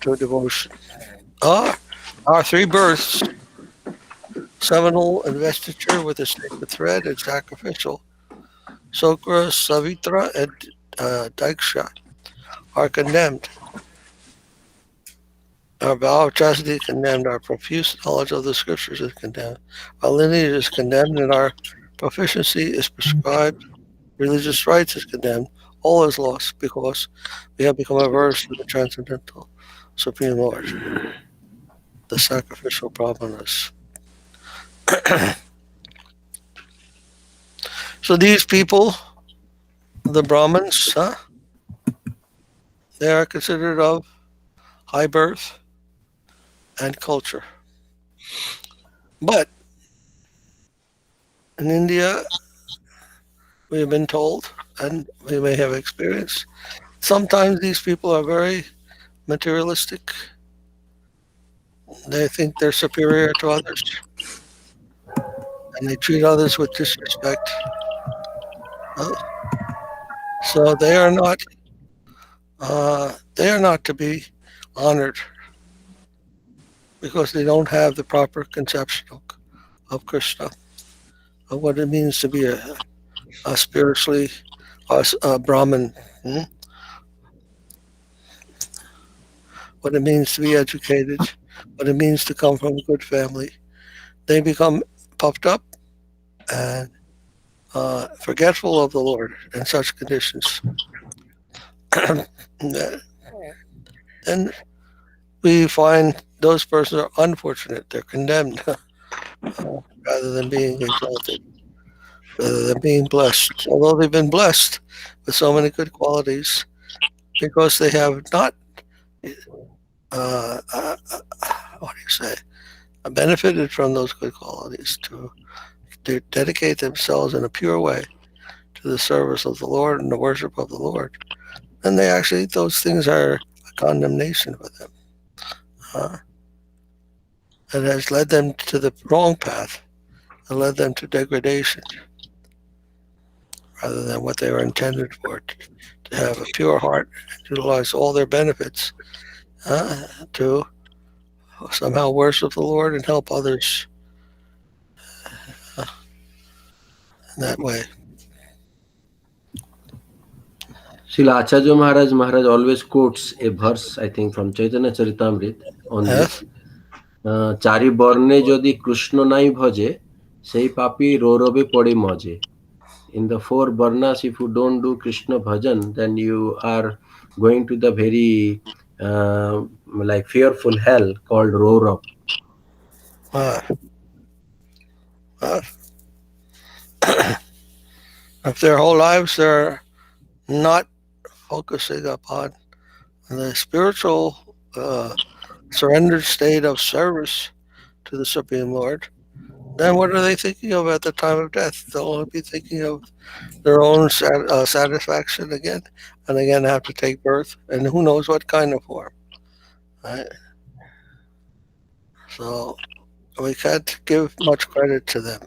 to devotion. Our three births, seminal investiture with a sacred thread and sacrificial, Sokra, Savitra, and Diksha, are condemned. Our vow of chastity is condemned. Our profuse knowledge of the scriptures is condemned. Our lineage is condemned, and our proficiency is prescribed. Religious rites is condemned. All is lost because we have become averse to the transcendental Supreme Lord, the sacrificial brahmanas. So these people, the Brahmins, they are considered of high birth and culture. But in India, we have been told, and we may have experienced, sometimes these people are very materialistic. They think they're superior to others, and they treat others with disrespect. So they are not to be honored because they don't have the proper conception of Krishna, of what it means to be a spiritually a Brahmin, what it means to be educated, what it means to come from a good family. They become puffed up and forgetful of the Lord in such conditions. Then we find those persons are unfortunate. They're condemned rather than being exalted, rather than being blessed. Although they've been blessed with so many good qualities, because they have not, benefited from those good qualities to dedicate themselves in a pure way to the service of the Lord and the worship of the Lord. And those things are a condemnation for them. It has led them to the wrong path and led them to degradation rather than what they were intended for, to have a pure heart and utilize all their benefits to somehow worship the Lord and help others in that way. Srila Acharya Maharaj always quotes a verse, I think, from Chaitanya Charitamrita on this. Chari borne jodi Krishna nai bhaje, sei papi rorobe pode maje. In the four varnas, if you don't do Krishna bhajan, then you are going to the very like fearful hell called Rorup. Uh, uh, if their whole lives they're not focusing upon the spiritual surrendered state of service to the Supreme Lord, then what are they thinking of at the time of death? They'll only be thinking of their own satisfaction again and again have to take birth, and who knows what kind of form. Right? So we can't give much credit to them.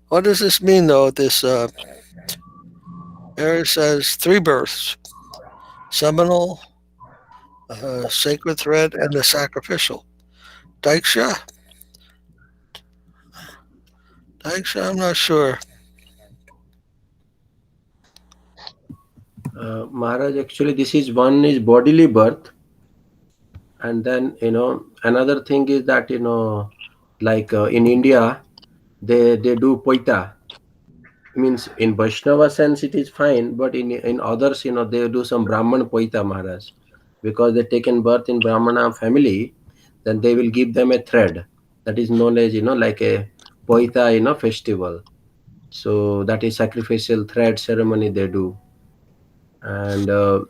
What does this mean, though? This here it says 3 births: seminal, sacred thread, and the sacrificial. Diksha? Diksha, I'm not sure. Maharaj, actually, this is one is bodily birth, and then another thing is that like in India they do poita. Means in Vaishnava sense it is fine, but in others they do some Brahman poita, Maharaj, because they taken birth in Brahmana family, then they will give them a thread that is known as like a poita festival. So that is sacrificial thread ceremony they do. And the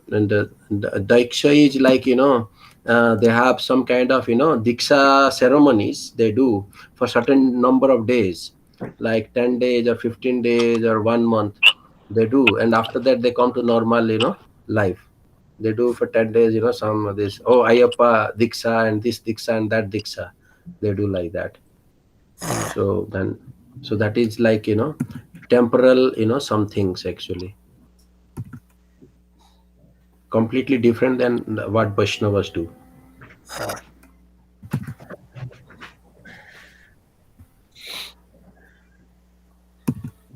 diksha is like they have some kind of diksha ceremonies they do for certain number of days, like 10 days or 15 days or 1 month they do, and after that they come to normal life. They do for 10 days some of this, oh, ayappa diksha and this diksha and that diksha, they do like that. So then, so that is like temporal some things actually completely different than what Vaishnavas do.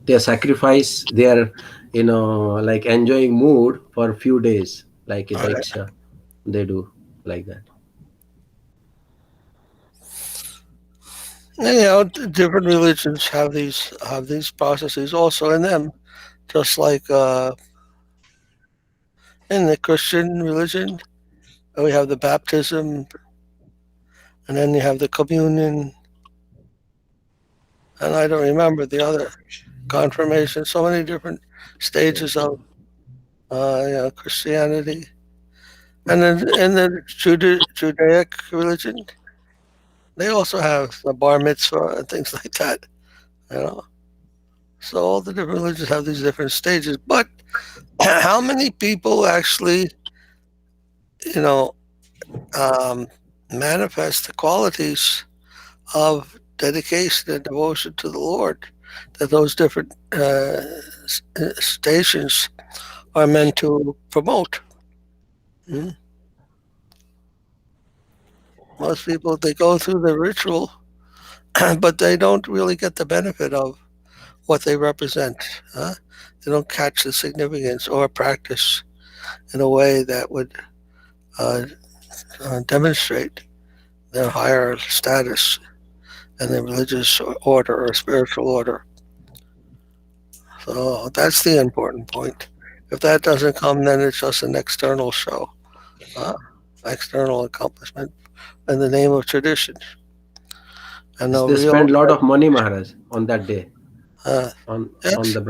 They sacrifice their like enjoying mood for a few days, like a Right. diksha, they do like that. And, different religions have these processes also in them, just like in the Christian religion, we have the baptism, and then you have the communion, and I don't remember the other confirmation. So many different stages of Christianity, and then in the Judaic religion, they also have the bar mitzvah and things like that. You know, so all the different religions have these different stages. But how many people actually, you know, um, manifest the qualities of dedication and devotion to the Lord that those different stations are meant to promote? Hmm? Most people, they go through the ritual, but they don't really get the benefit of what they represent. Huh? They don't catch the significance or practice in a way that would uh, demonstrate their higher status in the religious order or spiritual order. So that's the important point. If that doesn't come, then it's just an external show, external accomplishment in the name of tradition, and Yes, no they real. spend a lot of money, Maharaj, on that day, Uh, on yes, the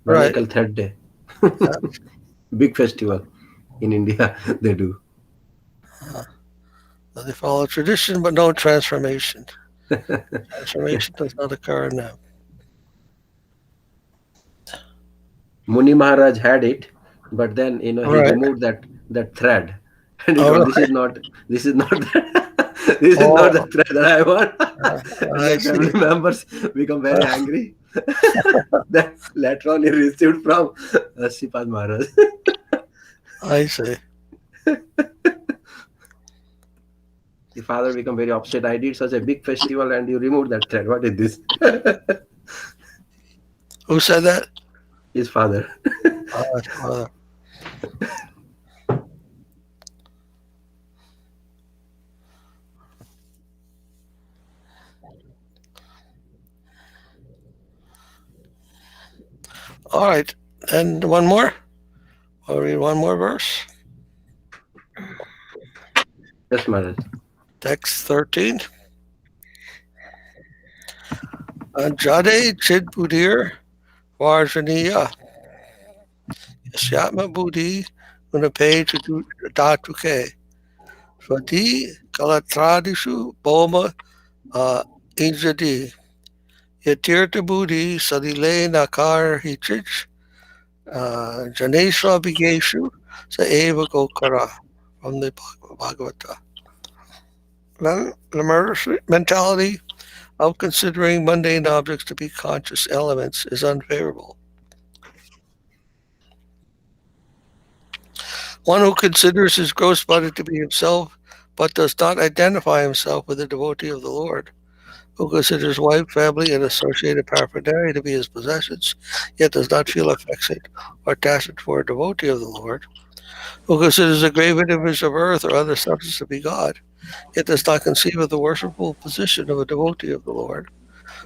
right. Brahminical thread day. Uh, Big festival in India they do. they follow tradition, but no transformation. Transformation does not occur in them. Muni Maharaj had it, but then he Right. removed that thread, and he All told, right. this is not this is not the Oh, thread that I want." And I then see. family members become very angry. Then later on he received from Sripad Maharaj. I see. The father become very upset. I did such a big festival and you removed that thread. What is this? Who said that? His father. Uh, all right. And one more. I'll read one more verse. Yes, Maharaj. Text 13. Jade chid buddhir varjaniya yasyatma buddhi unapage dhatuke svati kalatradishu boma injadi yatirtha buddhi sadile nakar hichich janesha bigeshu sa eva gokara from the Bhagavata. Then the murder mentality of considering mundane objects to be conscious elements is unfavorable. One who considers his gross body to be himself, but does not identify himself with a devotee of the Lord, who considers wife, family, and associated paraphernalia to be his possessions, yet does not feel affectionate or attachment for a devotee of the Lord, who considers a graven image of earth or other substance to be God, yet does not conceive of the worshipful position of a devotee of the Lord,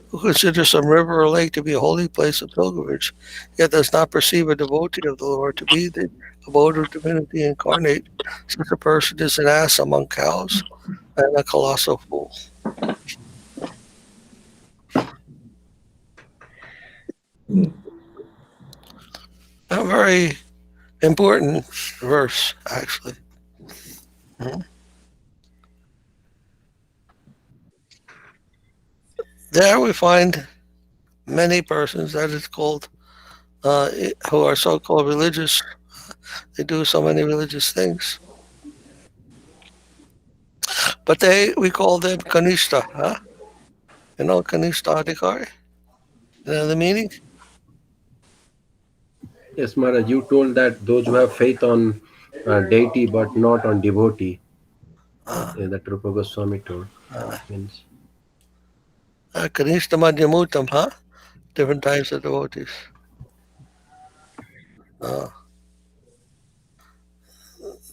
who considers some river or lake to be a holy place of pilgrimage, yet does not perceive a devotee of the Lord to be the abode of divinity incarnate, such a person is an ass among cows and a colossal fool. A very important verse, actually. There we find many persons that is called, who are so-called religious. They do so many religious things. But we call them Kanishta, huh? You know Kanishta Adhikari? You know the meaning? Yes, Maharaj. You told that those who have faith on deity but not on devotee. That Rupa Goswami told. Means. Kanishta Madhyamutam, huh? Different types of devotees.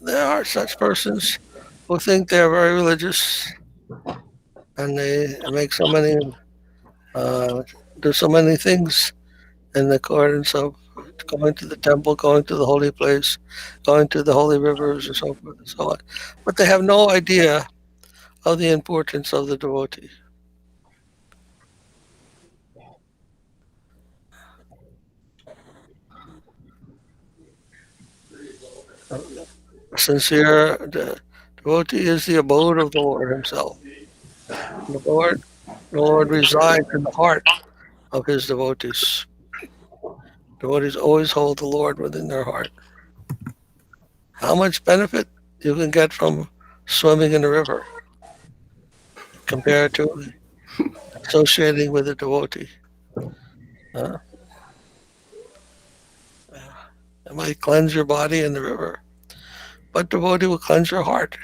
There are such persons who think they're very religious and they make so many, do so many things in accordance of going to the temple, going to the holy place, going to the holy rivers, and so forth and so on. But they have no idea of the importance of the devotee. A sincere devotee is the abode of the Lord Himself. The Lord resides in the heart of His devotees. Devotees always hold the Lord within their heart. How much benefit you can get from swimming in a river compared to associating with a devotee? It might cleanse your body in the river, but devotee will cleanse your heart.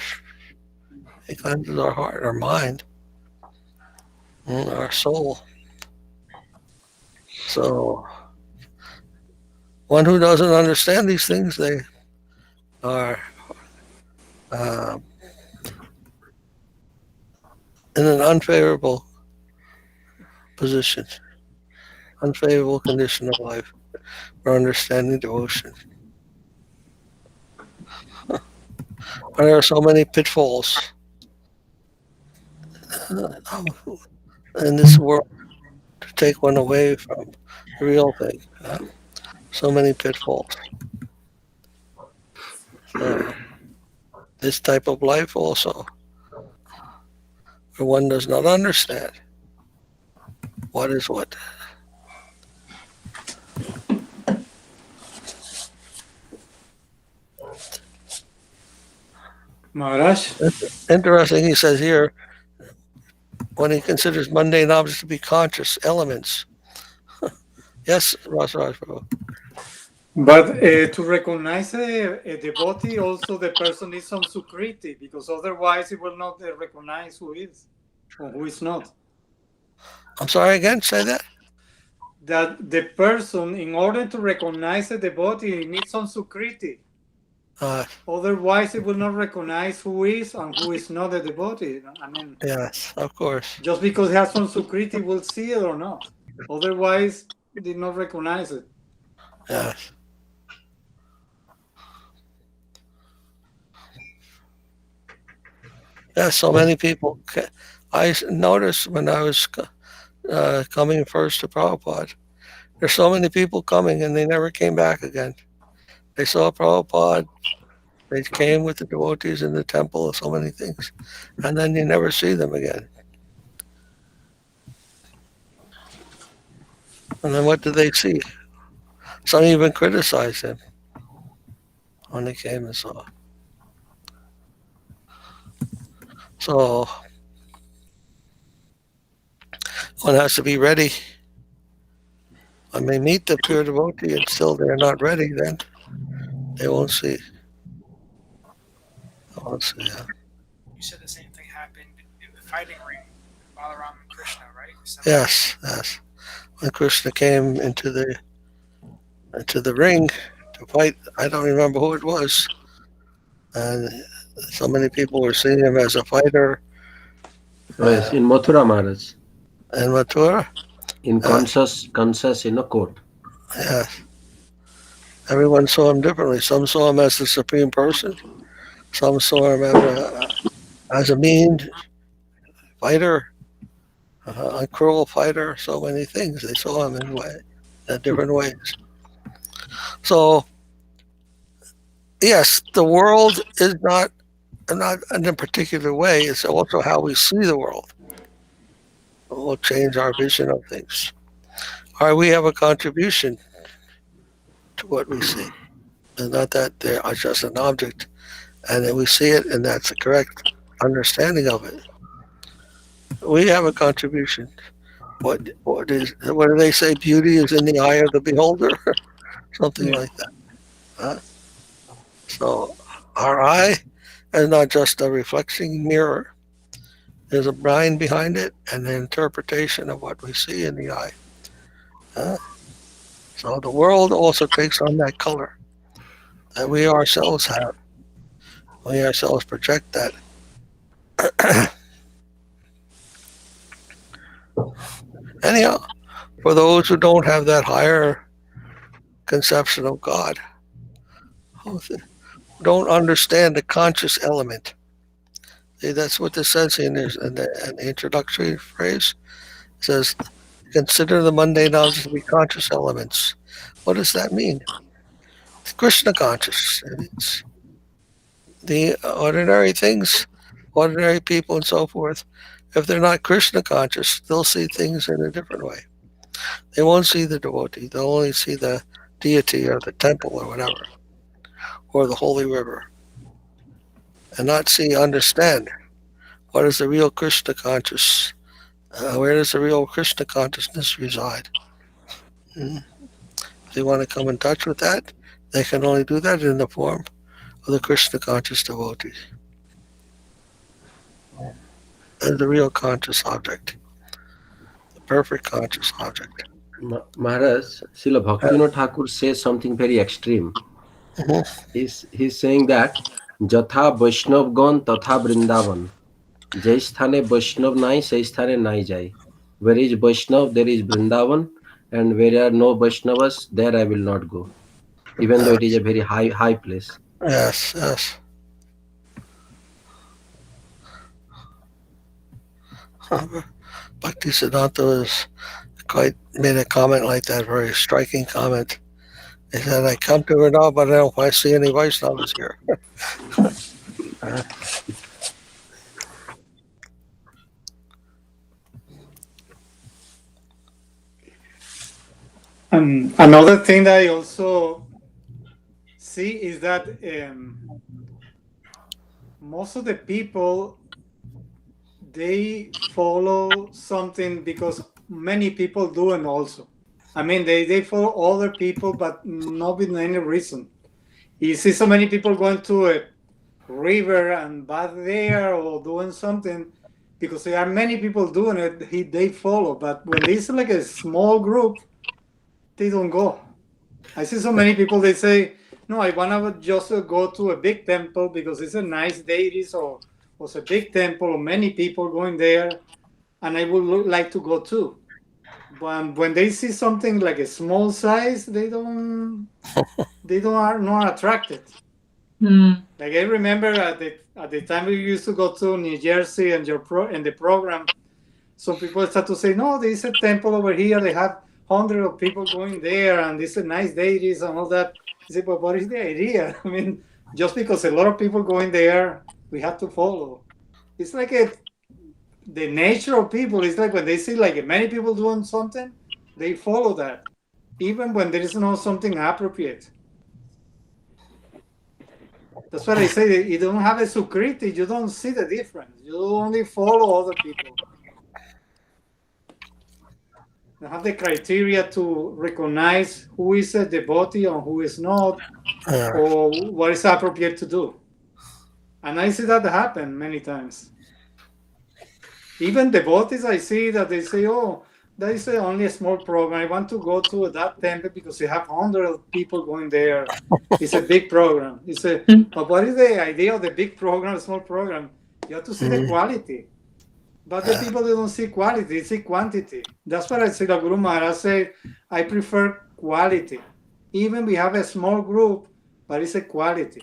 It cleanses our heart, our mind, our soul. So, one who doesn't understand these things, they are in an unfavorable position, unfavorable condition of life for understanding devotion. There are so many pitfalls in this world to take one away from the real thing. So many pitfalls. So, this type of life also, where one does not understand what is what. Maharaj? Interesting, he says here, when he considers mundane objects to be conscious elements. Yes, Rasaraj Prabhu. But to recognize a devotee, also the person needs some sukriti, because otherwise he will not recognize who is or who is not. I'm sorry again, say that? That the person, in order to recognize a devotee, needs some sukriti. Otherwise, he will not recognize who is and who is not a devotee. I mean, yes, of course. Just because he has some sukriti, will see it or not. Otherwise, did not recognize it. Yes. Yeah, so many people. I noticed when I was coming first to Prabhupada, there's so many people coming and they never came back again. They saw Prabhupada, they came with the devotees in the temple and so many things, and then you never see them again. And then what do they see? Some even criticized him when they came and saw. So one has to be ready. When they meet the pure devotee and still they're not ready, then they won't see. They won't see. Yeah. You said the same thing happened in the fighting ring, Balaram and Krishna, right? Yes, yes. When Krishna came into the ring to fight, I don't remember who it was, and so many people were seeing him as a fighter. Oh, yes, in Mathura, Maharaj. In Mathura? In Kansas, court. Yes. Everyone saw him differently. Some saw him as the supreme person. Some saw him as a mean fighter, a cruel fighter. So many things. They saw him in different ways. So, yes, the world is not in a particular way. It's also how we see the world. It will change our vision of things. We have a contribution to what we see. It's not that they are just an object and then we see it and that's the correct understanding of it. We have a contribution. What do they say? Beauty is in the eye of the beholder? Something like that. So our eye is not just a reflecting mirror. There's a mind behind it and an interpretation of what we see in the eye. So the world also takes on that color that we ourselves have. We ourselves project that. Anyhow, for those who don't have that higher conception of God, who don't understand the conscious element. See, that's what this says in the introductory phrase. It says, consider the mundane objects to be conscious elements. What does that mean? It's Krishna conscious. It's the ordinary things, ordinary people and so forth. If they're not Krishna conscious, they'll see things in a different way. They won't see the devotee. They'll only see the deity or the temple or whatever, or the holy river, and not understand what is the real Krishna conscious. Where does the real Krishna consciousness reside? If they want to come in touch with that, they can only do that in the form of the Krishna conscious devotees. And the real conscious object, the perfect conscious object. Maharaj, Srila Bhaktivinoda Thakur says something very extreme. He's saying that Jatha Vaishnavgan Tatha Vrindavan. Jai sthane Vaishnav nai, sai sthane nai jai. Where is Vaishnav, there is Vrindavan, and where are no Vaishnavas, there I will not go. Even though it is a very high place. Yes, yes. Bhaktisiddhanta made a comment like that, very striking comment. He said, I come to Vrindavan, but I don't see any Vaishnavas here. Another thing that I also see is that most of the people, they follow something because many people do, and also, I mean, they follow other people, but not with any reason. You see so many people going to a river and bath there or doing something because there are many people doing it, they follow. But when it's like a small group, they don't go. I see so many people, they say, no, I want to just go to a big temple because it's a nice deity, or it's a big temple, or many people going there, and I would like to go too. But when they see something like a small size, are not attracted. Like I remember at the time we used to go to New Jersey and in the program, some people start to say, no, there's a temple over here. They have hundreds of people going there, and these are nice deities and all that. I say, but what is the idea? I mean, just because a lot of people going there, we have to follow. It's like the nature of people is like when they see like many people doing something, they follow that, even when there is not something appropriate. That's what I say. You don't have a sukriti. You don't see the difference. You only follow other people. You have the criteria to recognize who is a devotee and who is not, or what is appropriate to do. And I see that happen many times. Even devotees, I see that they say, oh, that is only a small program. I want to go to that temple because you have hundreds of people going there. It's a big program. But what is the idea of the big program, small program? You have to see the quality. But the people, they don't see quality, they see quantity. That's what I say. The Guru Maharaj said, I prefer quality. Even we have a small group, but it's a quality.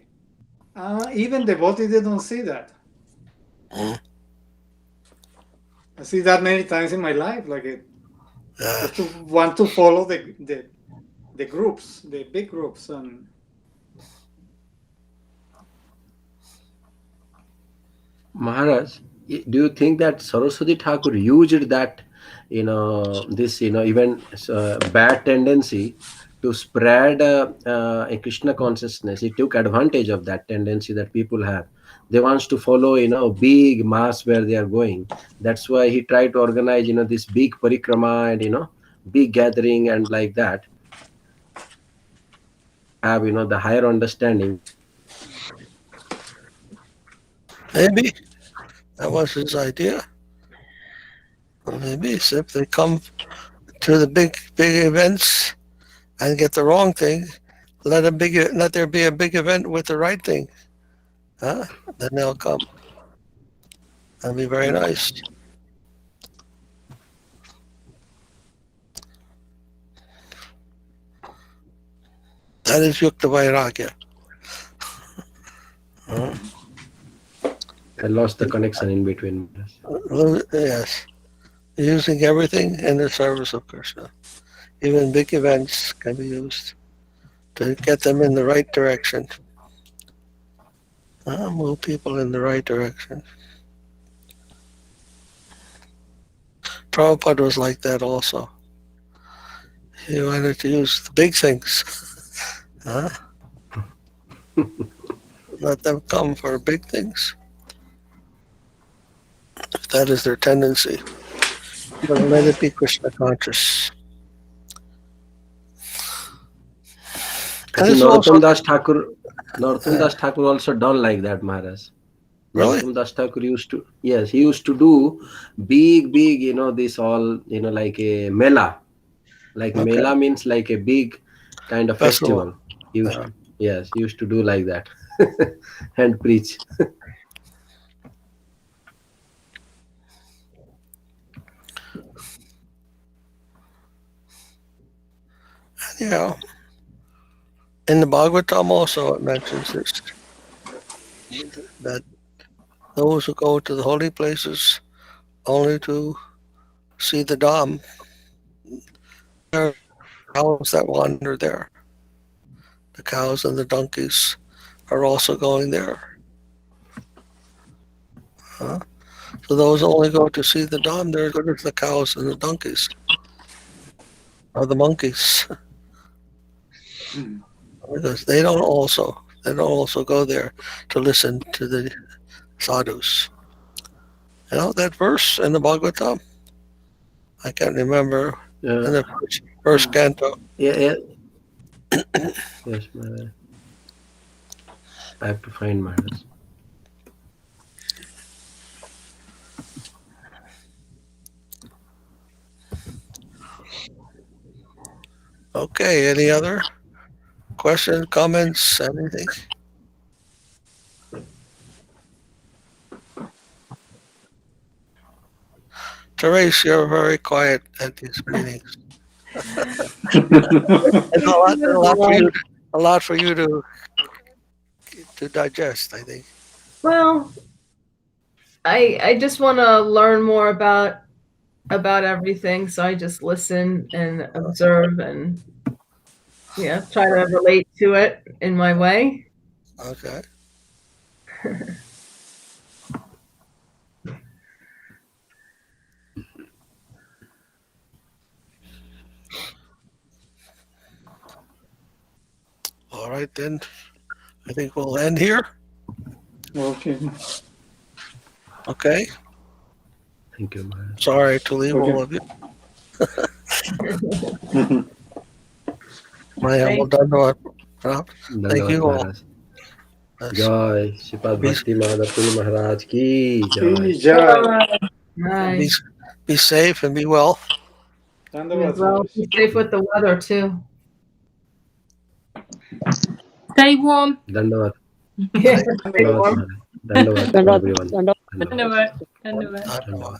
Even devotees, they don't see that. I see that many times in my life, just to want to follow the groups, the big groups. And Maharaj, do you think that Saraswati Thakur used that, this, even bad tendency to spread a Krishna consciousness? He took advantage of that tendency that people have. They wants to follow, big mass where they are going. That's why he tried to organize, this big parikrama and, big gathering and like that. Have, the higher understanding. Maybe that was his idea. Maybe if they come to the big events and get the wrong thing, let there be a big event with the right thing. Then they'll come. That'd be very nice. That is Yukta Vairagya. I lost the connection in between. Yes. Using everything in the service of Krishna. Even big events can be used to get them in the right direction. Move people in the right direction. Prabhupada was like that also. He wanted to use the big things. Let them come for big things. If that is their tendency. But let it be Krishna conscious. I think Narottam Das Thakur also done like that, Maharaj. Really? Narottam Das Thakur used to, yes, he used to do big, this all, like a mela. Like mela means like a big kind of festival. He used to, yes, he used to do like that and preach. Yeah. In the Bhagavatam also it mentions this, that those who go to the holy places only to see the Dham, there are cows that wander there. The cows and the donkeys are also going there. So those only go to see the Dham, they're good as the cows and the donkeys. Or the monkeys. Because they don't also go there to listen to the sadhus. That verse in the Bhagavatam, I can't remember in the first canto. Yeah. Yes, Maharaj. I have to find Maharaj. Okay, any other questions, comments, anything? Therese, you're very quiet at these meetings. It's a lot for you to digest, I think. Well, I just want to learn more about everything, so I just listen and observe and try to relate to it in my way. Okay. All right, then. I think we'll end here. Okay. Okay. Thank you, Maharaj. Sorry to leave Okay. all of you. My humble Dandavad. Thank you all. Maharaj. Jai Sripad Bhakti Puri Maharaj ki jai. Nice. Be safe and be well. Well, be safe with the weather too. Stay warm. Dandavad. Yeah, stay Dandavad, warm. Maharaj. Dandavad to everyone. Dandavad. Dandavad. Dandavad.